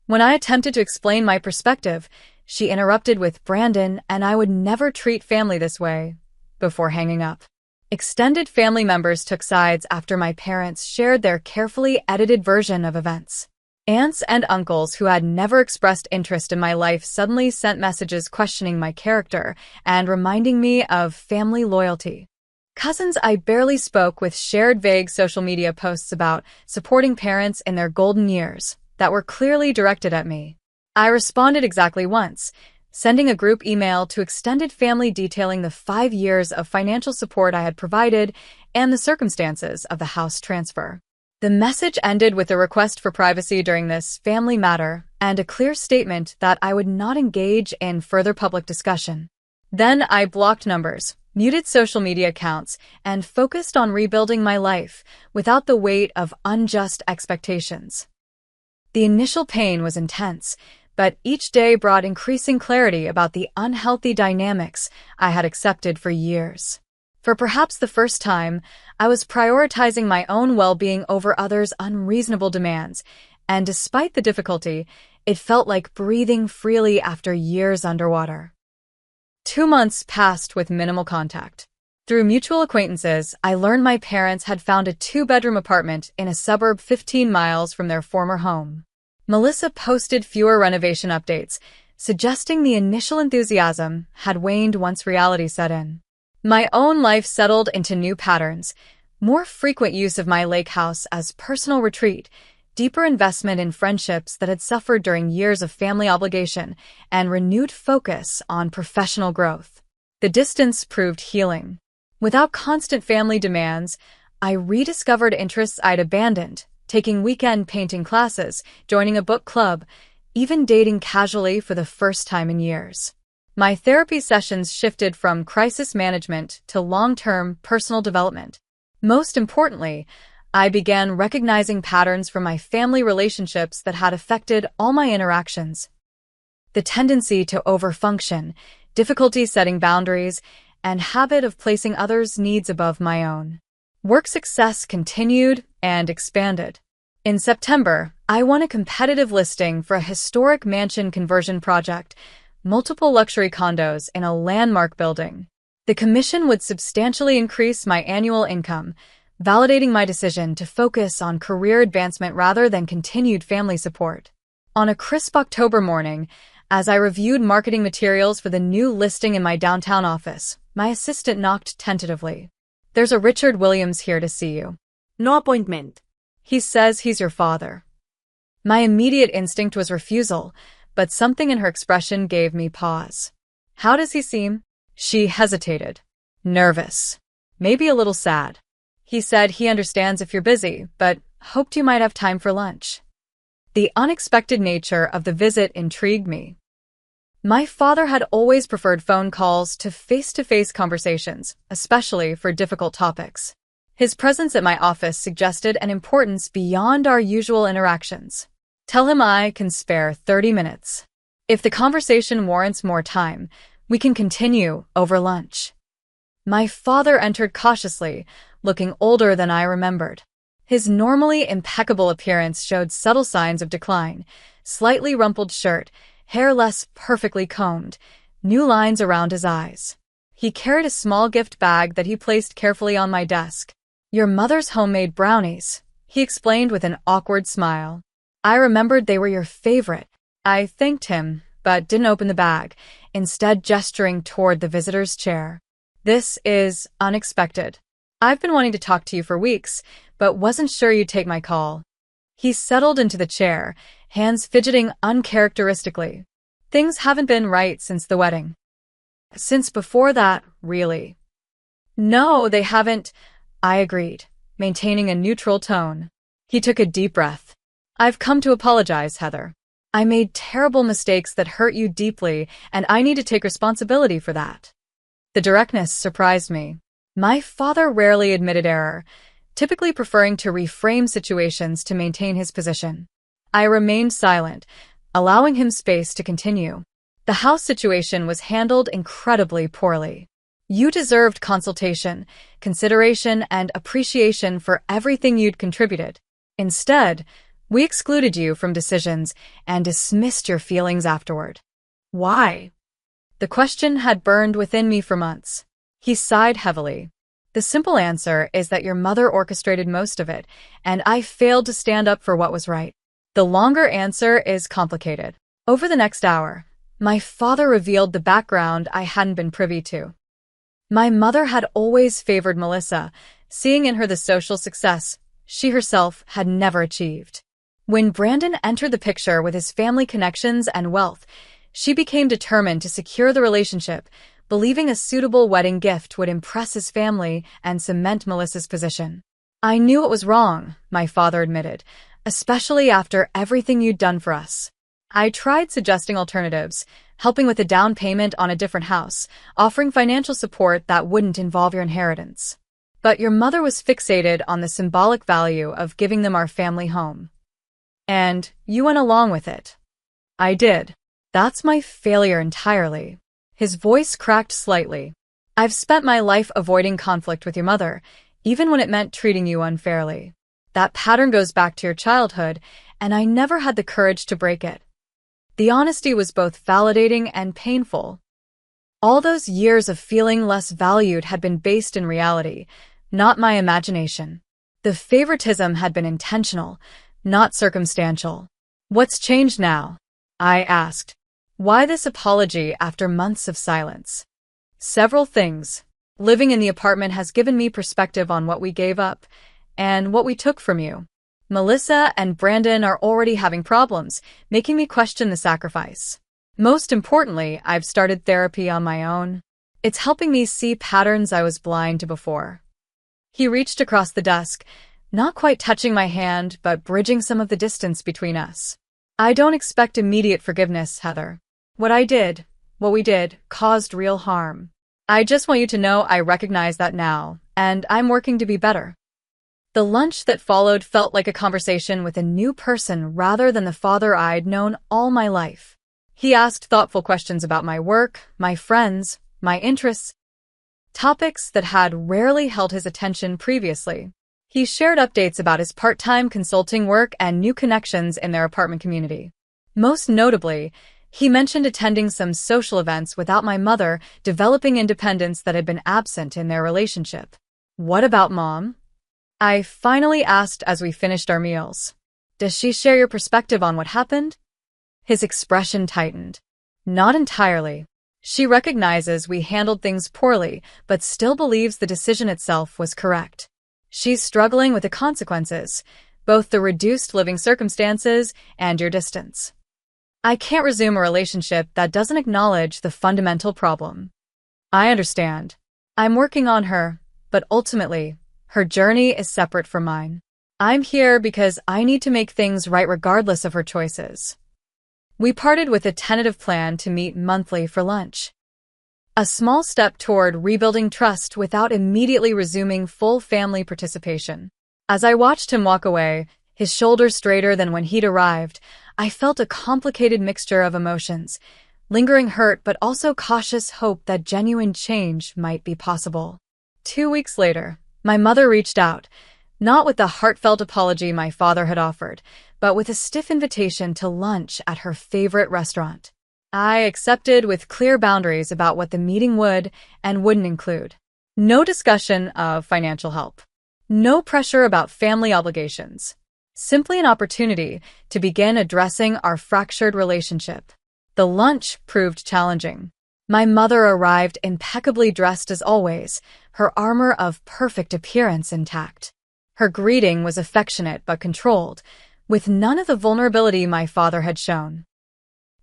When I attempted to explain my perspective, she interrupted with, "Brandon and I would never treat family this way," before hanging up. Extended family members took sides after my parents shared their carefully edited version of events. Aunts and uncles who had never expressed interest in my life suddenly sent messages questioning my character and reminding me of family loyalty. Cousins I barely spoke with shared vague social media posts about supporting parents in their golden years that were clearly directed at me. I responded exactly once, sending a group email to extended family detailing the 5 years of financial support I had provided and the circumstances of the house transfer. The message ended with a request for privacy during this family matter and a clear statement that I would not engage in further public discussion. Then I blocked numbers, muted social media accounts, and focused on rebuilding my life without the weight of unjust expectations. The initial pain was intense, but each day brought increasing clarity about the unhealthy dynamics I had accepted for years. For perhaps the first time, I was prioritizing my own well-being over others' unreasonable demands, and despite the difficulty, it felt like breathing freely after years underwater. 2 months passed with minimal contact. Through mutual acquaintances, I learned my parents had found a 2-bedroom apartment in a suburb 15 miles from their former home. Melissa posted fewer renovation updates, suggesting the initial enthusiasm had waned once reality set in. My own life settled into new patterns, more frequent use of my lake house as personal retreat, deeper investment in friendships that had suffered during years of family obligation, and renewed focus on professional growth. The distance proved healing. Without constant family demands, I rediscovered interests I'd abandoned, taking weekend painting classes, joining a book club, even dating casually for the first time in years. My therapy sessions shifted from crisis management to long-term personal development. Most importantly, I began recognizing patterns from my family relationships that had affected all my interactions. The tendency to overfunction, difficulty setting boundaries, and habit of placing others' needs above my own. Work success continued and expanded. In September, I won a competitive listing for a historic mansion conversion project, multiple luxury condos in a landmark building. The commission would substantially increase my annual income, validating my decision to focus on career advancement rather than continued family support. On a crisp October morning, as I reviewed marketing materials for the new listing in my downtown office, my assistant knocked tentatively. "There's a Richard Williams here to see you." "No appointment." "He says he's your father." My immediate instinct was refusal, but something in her expression gave me pause. "How does he seem?" She hesitated. "Nervous. Maybe a little sad. He said he understands if you're busy, but hoped you might have time for lunch." The unexpected nature of the visit intrigued me. My father had always preferred phone calls to face-to-face conversations, especially for difficult topics. His presence at my office suggested an importance beyond our usual interactions. "Tell him I can spare 30 minutes. If the conversation warrants more time, we can continue over lunch." My father entered cautiously, looking older than I remembered. His normally impeccable appearance showed subtle signs of decline: slightly rumpled shirt, hair less perfectly combed, new lines around his eyes. He carried a small gift bag that he placed carefully on my desk. "Your mother's homemade brownies," he explained with an awkward smile. I remembered they were your favorite. I thanked him, but didn't open the bag, instead gesturing toward the visitor's chair. "This is unexpected. I've been wanting to talk to you for weeks, but wasn't sure you'd take my call." He settled into the chair, hands fidgeting uncharacteristically. "Things haven't been right since the wedding." "Since before that, really." "No, they haven't," I agreed, maintaining a neutral tone. He took a deep breath. "I've come to apologize, Heather. I made terrible mistakes that hurt you deeply, and I need to take responsibility for that." The directness surprised me. My father rarely admitted error, typically preferring to reframe situations to maintain his position. I remained silent, allowing him space to continue. "The house situation was handled incredibly poorly. You deserved consultation, consideration, and appreciation for everything you'd contributed. Instead, we excluded you from decisions and dismissed your feelings afterward." "Why?" The question had burned within me for months. He sighed heavily. "The simple answer is that your mother orchestrated most of it, and I failed to stand up for what was right." The longer answer is complicated. Over the next hour, my father revealed the background I hadn't been privy to. My mother had always favored Melissa, seeing in her the social success she herself had never achieved. When Brandon entered the picture with his family connections and wealth, she became determined to secure the relationship, believing a suitable wedding gift would impress his family and cement Melissa's position. I knew it was wrong, my father admitted, especially after everything you'd done for us. I tried suggesting alternatives, helping with a down payment on a different house, offering financial support that wouldn't involve your inheritance. But your mother was fixated on the symbolic value of giving them our family home. And you went along with it. I did. That's my failure entirely. His voice cracked slightly. I've spent my life avoiding conflict with your mother, even when it meant treating you unfairly. That pattern goes back to your childhood, and I never had the courage to break it. The honesty was both validating and painful. All those years of feeling less valued had been based in reality, not my imagination. The favoritism had been intentional, not circumstantial. What's changed now? I asked. Why this apology after months of silence? Several things. Living in the apartment has given me perspective on what we gave up and what we took from you. Melissa and Brandon are already having problems, making me question the sacrifice. Most importantly, I've started therapy on my own. It's helping me see patterns I was blind to before. He reached across the desk, not quite touching my hand, but bridging some of the distance between us. I don't expect immediate forgiveness, Heather. What we did, caused real harm. I just want you to know I recognize that now, and I'm working to be better. The lunch that followed felt like a conversation with a new person rather than the father I'd known all my life. He asked thoughtful questions about my work, my friends, my interests, topics that had rarely held his attention previously. He shared updates about his part-time consulting work and new connections in their apartment community. Most notably, he mentioned attending some social events without my mother, developing independence that had been absent in their relationship. What about Mom? I finally asked as we finished our meals. Does she share your perspective on what happened? His expression tightened. Not entirely. She recognizes we handled things poorly, but still believes the decision itself was correct. She's struggling with the consequences, both the reduced living circumstances and your distance. I can't resume a relationship that doesn't acknowledge the fundamental problem. I understand. I'm working on her, but ultimately, her journey is separate from mine. I'm here because I need to make things right regardless of her choices. We parted with a tentative plan to meet monthly for lunch. A small step toward rebuilding trust without immediately resuming full family participation. As I watched him walk away, his shoulders straighter than when he'd arrived, I felt a complicated mixture of emotions, lingering hurt but also cautious hope that genuine change might be possible. 2 weeks later, my mother reached out, not with the heartfelt apology my father had offered, but with a stiff invitation to lunch at her favorite restaurant. I accepted with clear boundaries about what the meeting would and wouldn't include. No discussion of financial help. No pressure about family obligations. Simply an opportunity to begin addressing our fractured relationship. The lunch proved challenging. My mother arrived impeccably dressed as always, her armor of perfect appearance intact. Her greeting was affectionate but controlled, with none of the vulnerability my father had shown.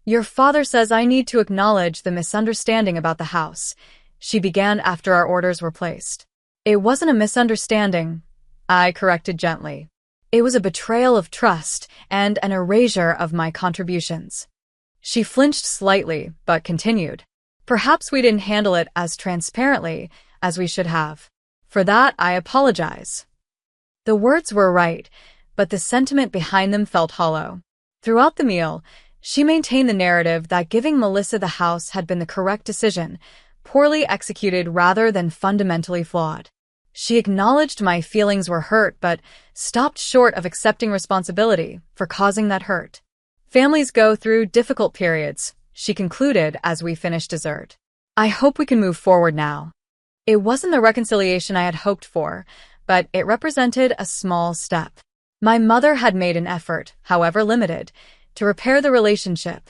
Your father says I need to acknowledge the misunderstanding about the house, she began after our orders were placed. It wasn't a misunderstanding, I corrected gently. It was a betrayal of trust and an erasure of my contributions. She flinched slightly, but continued. Perhaps we didn't handle it as transparently as we should have. For that, I apologize. The words were right, but the sentiment behind them felt hollow. Throughout the meal, she maintained the narrative that giving Melissa the house had been the correct decision, poorly executed rather than fundamentally flawed. She acknowledged my feelings were hurt, but stopped short of accepting responsibility for causing that hurt. Families go through difficult periods, she concluded as we finished dessert. I hope we can move forward now. It wasn't the reconciliation I had hoped for, but it represented a small step. My mother had made an effort, however limited, to repair the relationship.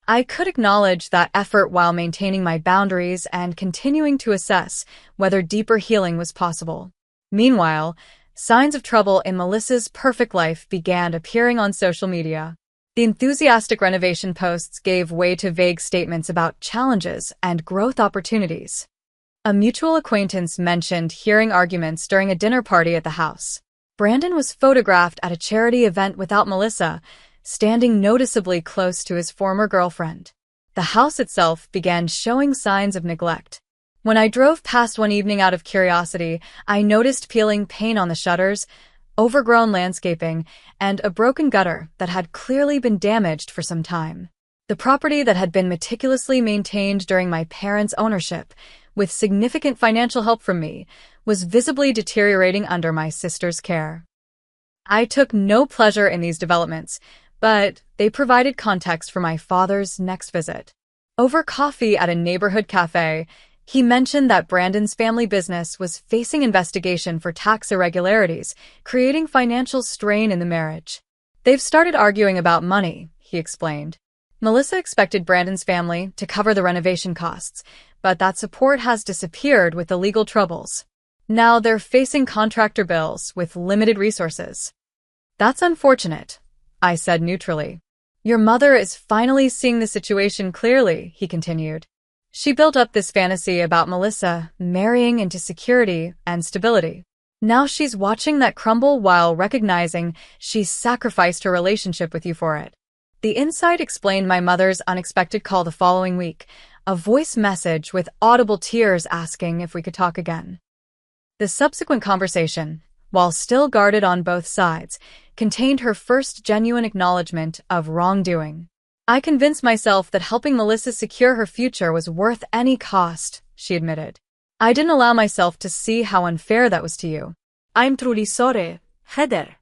I could acknowledge that effort while maintaining my boundaries and continuing to assess whether deeper healing was possible. Meanwhile, signs of trouble in Melissa's perfect life began appearing on social media. The enthusiastic renovation posts gave way to vague statements about challenges and growth opportunities. A mutual acquaintance mentioned hearing arguments during a dinner party at the house. Brandon was photographed at a charity event without Melissa, standing noticeably close to his former girlfriend. The house itself began showing signs of neglect. When I drove past one evening out of curiosity, I noticed peeling paint on the shutters, overgrown landscaping, and a broken gutter that had clearly been damaged for some time. The property that had been meticulously maintained during my parents' ownership, with significant financial help from me, was visibly deteriorating under my sister's care. I took no pleasure in these developments, but they provided context for my father's next visit. Over coffee at a neighborhood cafe, he mentioned that Brandon's family business was facing investigation for tax irregularities, creating financial strain in the marriage. They've started arguing about money, he explained. Melissa expected Brandon's family to cover the renovation costs, but that support has disappeared with the legal troubles. Now they're facing contractor bills with limited resources. That's unfortunate, I said neutrally. Your mother is finally seeing the situation clearly, he continued. She built up this fantasy about Melissa marrying into security and stability. Now she's watching that crumble while recognizing she's sacrificed her relationship with you for it. The insight explained my mother's unexpected call the following week, a voice message with audible tears asking if we could talk again. The subsequent conversation, while still guarded on both sides, contained her first genuine acknowledgement of wrongdoing. I convinced myself that helping Melissa secure her future was worth any cost, she admitted. I didn't allow myself to see how unfair that was to you. I'm truly sorry, Heather.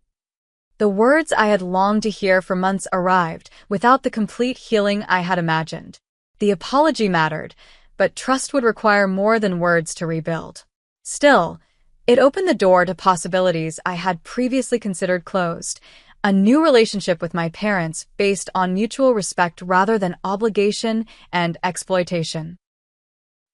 The words I had longed to hear for months arrived without the complete healing I had imagined. The apology mattered, but trust would require more than words to rebuild. Still, it opened the door to possibilities I had previously considered closed. A new relationship with my parents based on mutual respect rather than obligation and exploitation.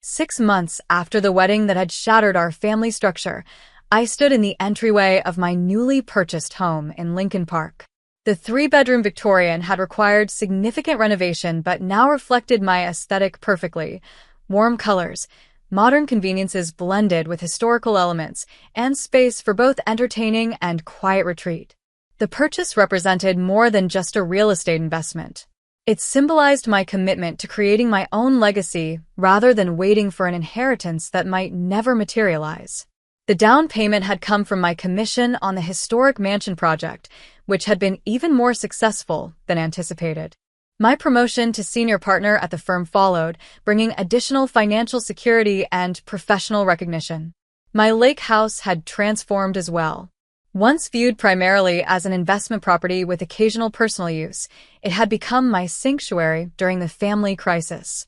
6 months after the wedding that had shattered our family structure, I stood in the entryway of my newly purchased home in Lincoln Park. The 3-bedroom Victorian had required significant renovation but now reflected my aesthetic perfectly. Warm colors, modern conveniences blended with historical elements, and space for both entertaining and quiet retreat. The purchase represented more than just a real estate investment. It symbolized my commitment to creating my own legacy rather than waiting for an inheritance that might never materialize. The down payment had come from my commission on the historic mansion project, which had been even more successful than anticipated. My promotion to senior partner at the firm followed, bringing additional financial security and professional recognition. My lake house had transformed as well. Once viewed primarily as an investment property with occasional personal use, it had become my sanctuary during the family crisis.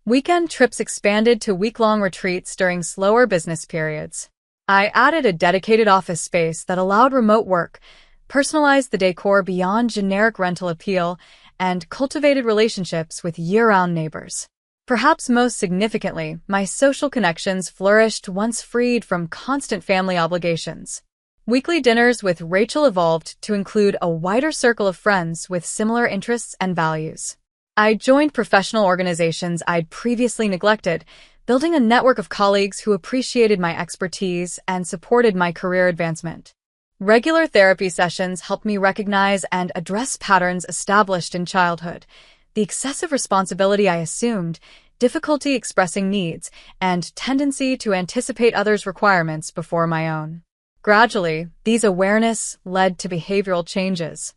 Weekend trips expanded to week-long retreats during slower business periods. I added a dedicated office space that allowed remote work, personalized the decor beyond generic rental appeal, and cultivated relationships with year-round neighbors. Perhaps most significantly, my social connections flourished once freed from constant family obligations. Weekly dinners with Rachel evolved to include a wider circle of friends with similar interests and values. I joined professional organizations I'd previously neglected, building a network of colleagues who appreciated my expertise and supported my career advancement. Regular therapy sessions helped me recognize and address patterns established in childhood, the excessive responsibility I assumed, difficulty expressing needs, and tendency to anticipate others' requirements before my own. Gradually, these awareness led to behavioral changes.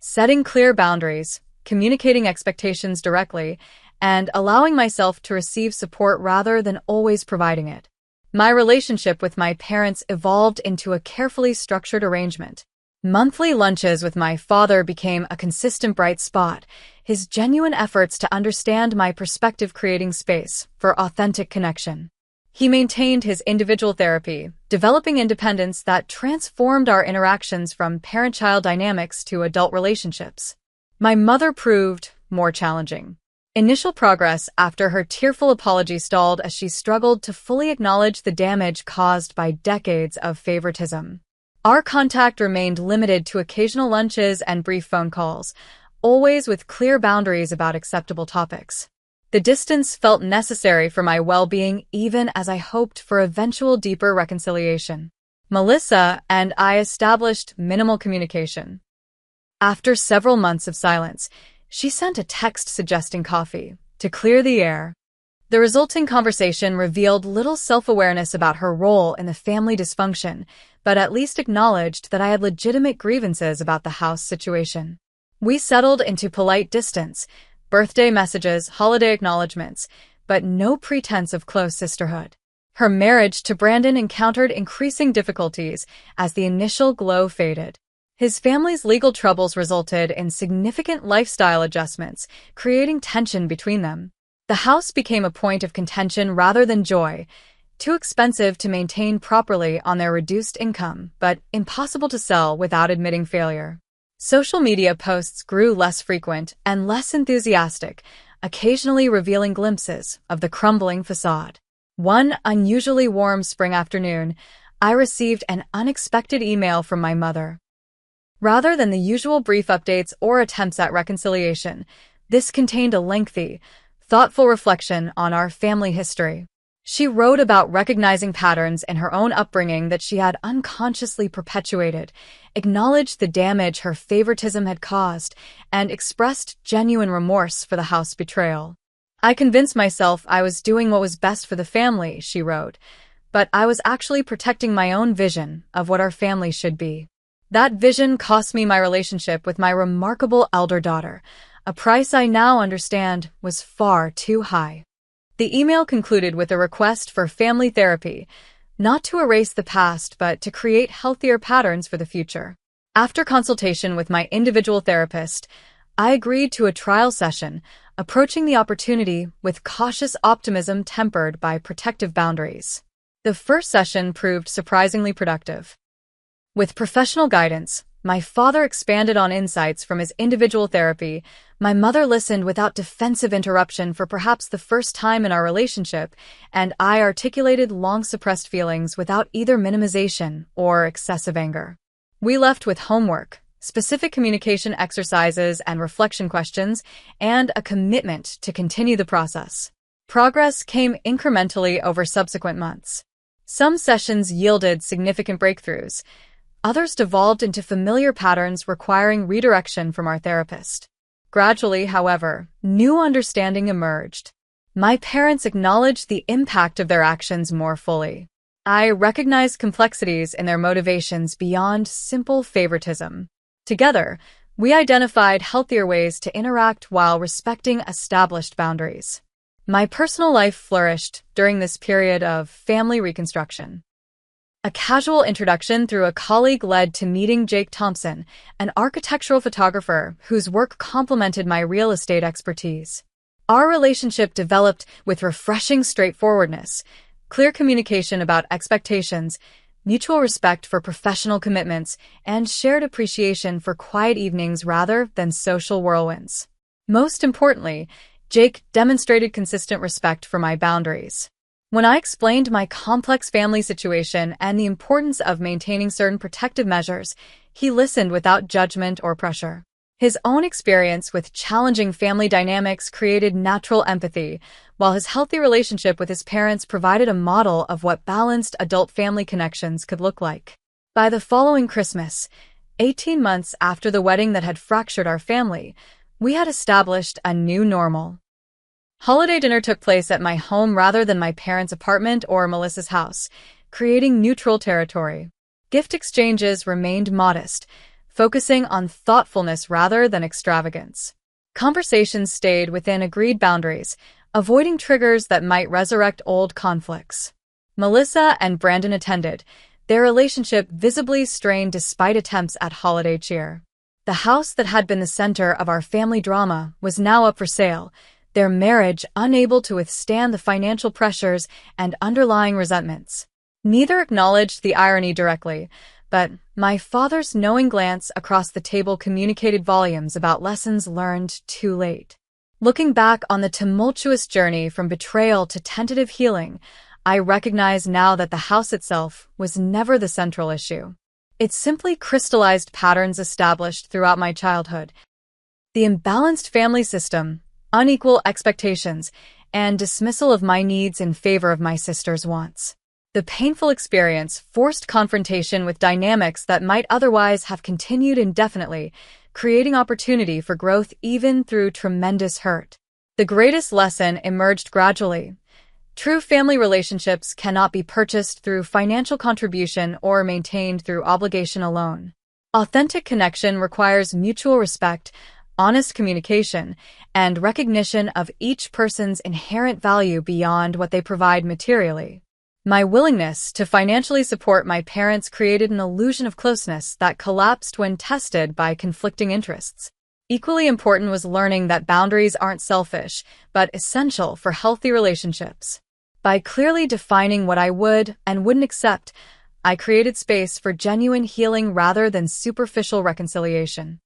Setting clear boundaries, communicating expectations directly, and allowing myself to receive support rather than always providing it. My relationship with my parents evolved into a carefully structured arrangement. Monthly lunches with my father became a consistent bright spot, his genuine efforts to understand my perspective creating space for authentic connection. He maintained his individual therapy, developing independence that transformed our interactions from parent-child dynamics to adult relationships. My mother proved more challenging. Initial progress after her tearful apology stalled as she struggled to fully acknowledge the damage caused by decades of favoritism. Our contact remained limited to occasional lunches and brief phone calls, always with clear boundaries about acceptable topics. The distance felt necessary for my well-being even as I hoped for eventual deeper reconciliation. Melissa and I established minimal communication. After several months of silence, she sent a text suggesting coffee to clear the air. The resulting conversation revealed little self-awareness about her role in the family dysfunction, but at least acknowledged that I had legitimate grievances about the house situation. We settled into polite distance, birthday messages, holiday acknowledgments, but no pretense of close sisterhood. Her marriage to Brandon encountered increasing difficulties as the initial glow faded. His family's legal troubles resulted in significant lifestyle adjustments, creating tension between them. The house became a point of contention rather than joy, too expensive to maintain properly on their reduced income, but impossible to sell without admitting failure. Social media posts grew less frequent and less enthusiastic, occasionally revealing glimpses of the crumbling facade. One unusually warm spring afternoon, I received an unexpected email from my mother. Rather than the usual brief updates or attempts at reconciliation, this contained a lengthy, thoughtful reflection on our family history. She wrote about recognizing patterns in her own upbringing that she had unconsciously perpetuated, acknowledged the damage her favoritism had caused, and expressed genuine remorse for the house betrayal. I convinced myself I was doing what was best for the family, she wrote, but I was actually protecting my own vision of what our family should be. That vision cost me my relationship with my remarkable elder daughter, a price I now understand was far too high. The email concluded with a request for family therapy, not to erase the past but to create healthier patterns for the future. After consultation with my individual therapist, I agreed to a trial session, approaching the opportunity with cautious optimism tempered by protective boundaries. The first session proved surprisingly productive. With professional guidance, my father expanded on insights from his individual therapy, my mother listened without defensive interruption for perhaps the first time in our relationship, and I articulated long-suppressed feelings without either minimization or excessive anger. We left with homework, specific communication exercises and reflection questions, and a commitment to continue the process. Progress came incrementally over subsequent months. Some sessions yielded significant breakthroughs. Others devolved into familiar patterns requiring redirection from our therapist. Gradually, however, new understanding emerged. My parents acknowledged the impact of their actions more fully. I recognized complexities in their motivations beyond simple favoritism. Together, we identified healthier ways to interact while respecting established boundaries. My personal life flourished during this period of family reconstruction. A casual introduction through a colleague led to meeting Jake Thompson, an architectural photographer whose work complemented my real estate expertise. Our relationship developed with refreshing straightforwardness, clear communication about expectations, mutual respect for professional commitments, and shared appreciation for quiet evenings rather than social whirlwinds. Most importantly, Jake demonstrated consistent respect for my boundaries. When I explained my complex family situation and the importance of maintaining certain protective measures, he listened without judgment or pressure. His own experience with challenging family dynamics created natural empathy, while his healthy relationship with his parents provided a model of what balanced adult family connections could look like. By the following Christmas, 18 months after the wedding that had fractured our family, we had established a new normal. Holiday dinner took place at my home rather than my parents' apartment or Melissa's house, creating neutral territory. Gift exchanges remained modest, focusing on thoughtfulness rather than extravagance. Conversations stayed within agreed boundaries, avoiding triggers that might resurrect old conflicts. Melissa and Brandon attended, their relationship visibly strained despite attempts at holiday cheer. The house that had been the center of our family drama was now up for sale, their marriage unable to withstand the financial pressures and underlying resentments. Neither acknowledged the irony directly, but my father's knowing glance across the table communicated volumes about lessons learned too late. Looking back on the tumultuous journey from betrayal to tentative healing, I recognize now that the house itself was never the central issue. It simply crystallized patterns established throughout my childhood. The imbalanced family system, unequal expectations, and dismissal of my needs in favor of my sister's wants. The painful experience forced confrontation with dynamics that might otherwise have continued indefinitely, creating opportunity for growth even through tremendous hurt. The greatest lesson emerged gradually. True family relationships cannot be purchased through financial contribution or maintained through obligation alone. Authentic connection requires mutual respect, honest communication, and recognition of each person's inherent value beyond what they provide materially. My willingness to financially support my parents created an illusion of closeness that collapsed when tested by conflicting interests. Equally important was learning that boundaries aren't selfish, but essential for healthy relationships. By clearly defining what I would and wouldn't accept, I created space for genuine healing rather than superficial reconciliation.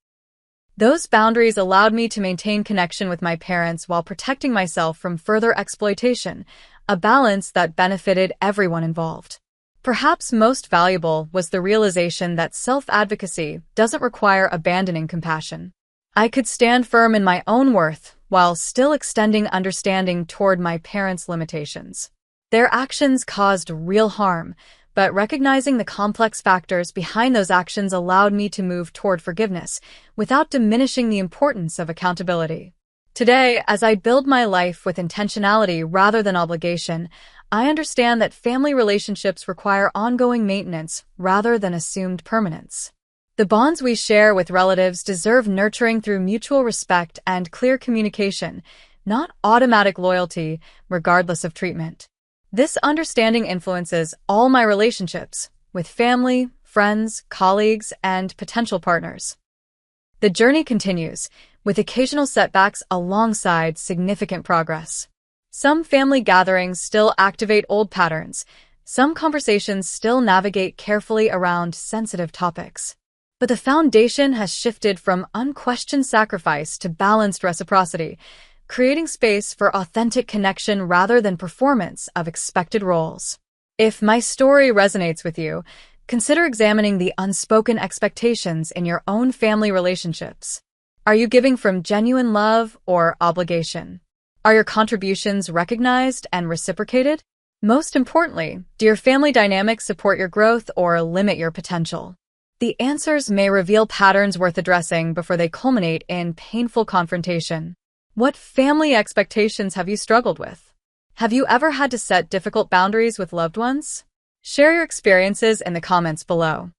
Those boundaries allowed me to maintain connection with my parents while protecting myself from further exploitation, a balance that benefited everyone involved. Perhaps most valuable was the realization that self-advocacy doesn't require abandoning compassion. I could stand firm in my own worth while still extending understanding toward my parents' limitations. Their actions caused real harm, but recognizing the complex factors behind those actions allowed me to move toward forgiveness without diminishing the importance of accountability. Today, as I build my life with intentionality rather than obligation, I understand that family relationships require ongoing maintenance rather than assumed permanence. The bonds we share with relatives deserve nurturing through mutual respect and clear communication, not automatic loyalty, regardless of treatment. This understanding influences all my relationships with family, friends, colleagues, and potential partners. The journey continues, with occasional setbacks alongside significant progress. Some family gatherings still activate old patterns. Some conversations still navigate carefully around sensitive topics. But the foundation has shifted from unquestioned sacrifice to balanced reciprocity, creating space for authentic connection rather than performance of expected roles. If my story resonates with you, consider examining the unspoken expectations in your own family relationships. Are you giving from genuine love or obligation? Are your contributions recognized and reciprocated? Most importantly, do your family dynamics support your growth or limit your potential? The answers may reveal patterns worth addressing before they culminate in painful confrontation. What family expectations have you struggled with? Have you ever had to set difficult boundaries with loved ones? Share your experiences in the comments below.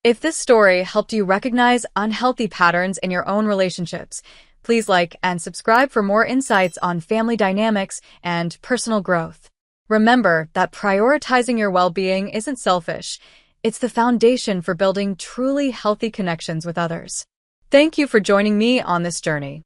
If this story helped you recognize unhealthy patterns in your own relationships, please like and subscribe for more insights on family dynamics and personal growth. Remember that prioritizing your well-being isn't selfish. It's the foundation for building truly healthy connections with others. Thank you for joining me on this journey.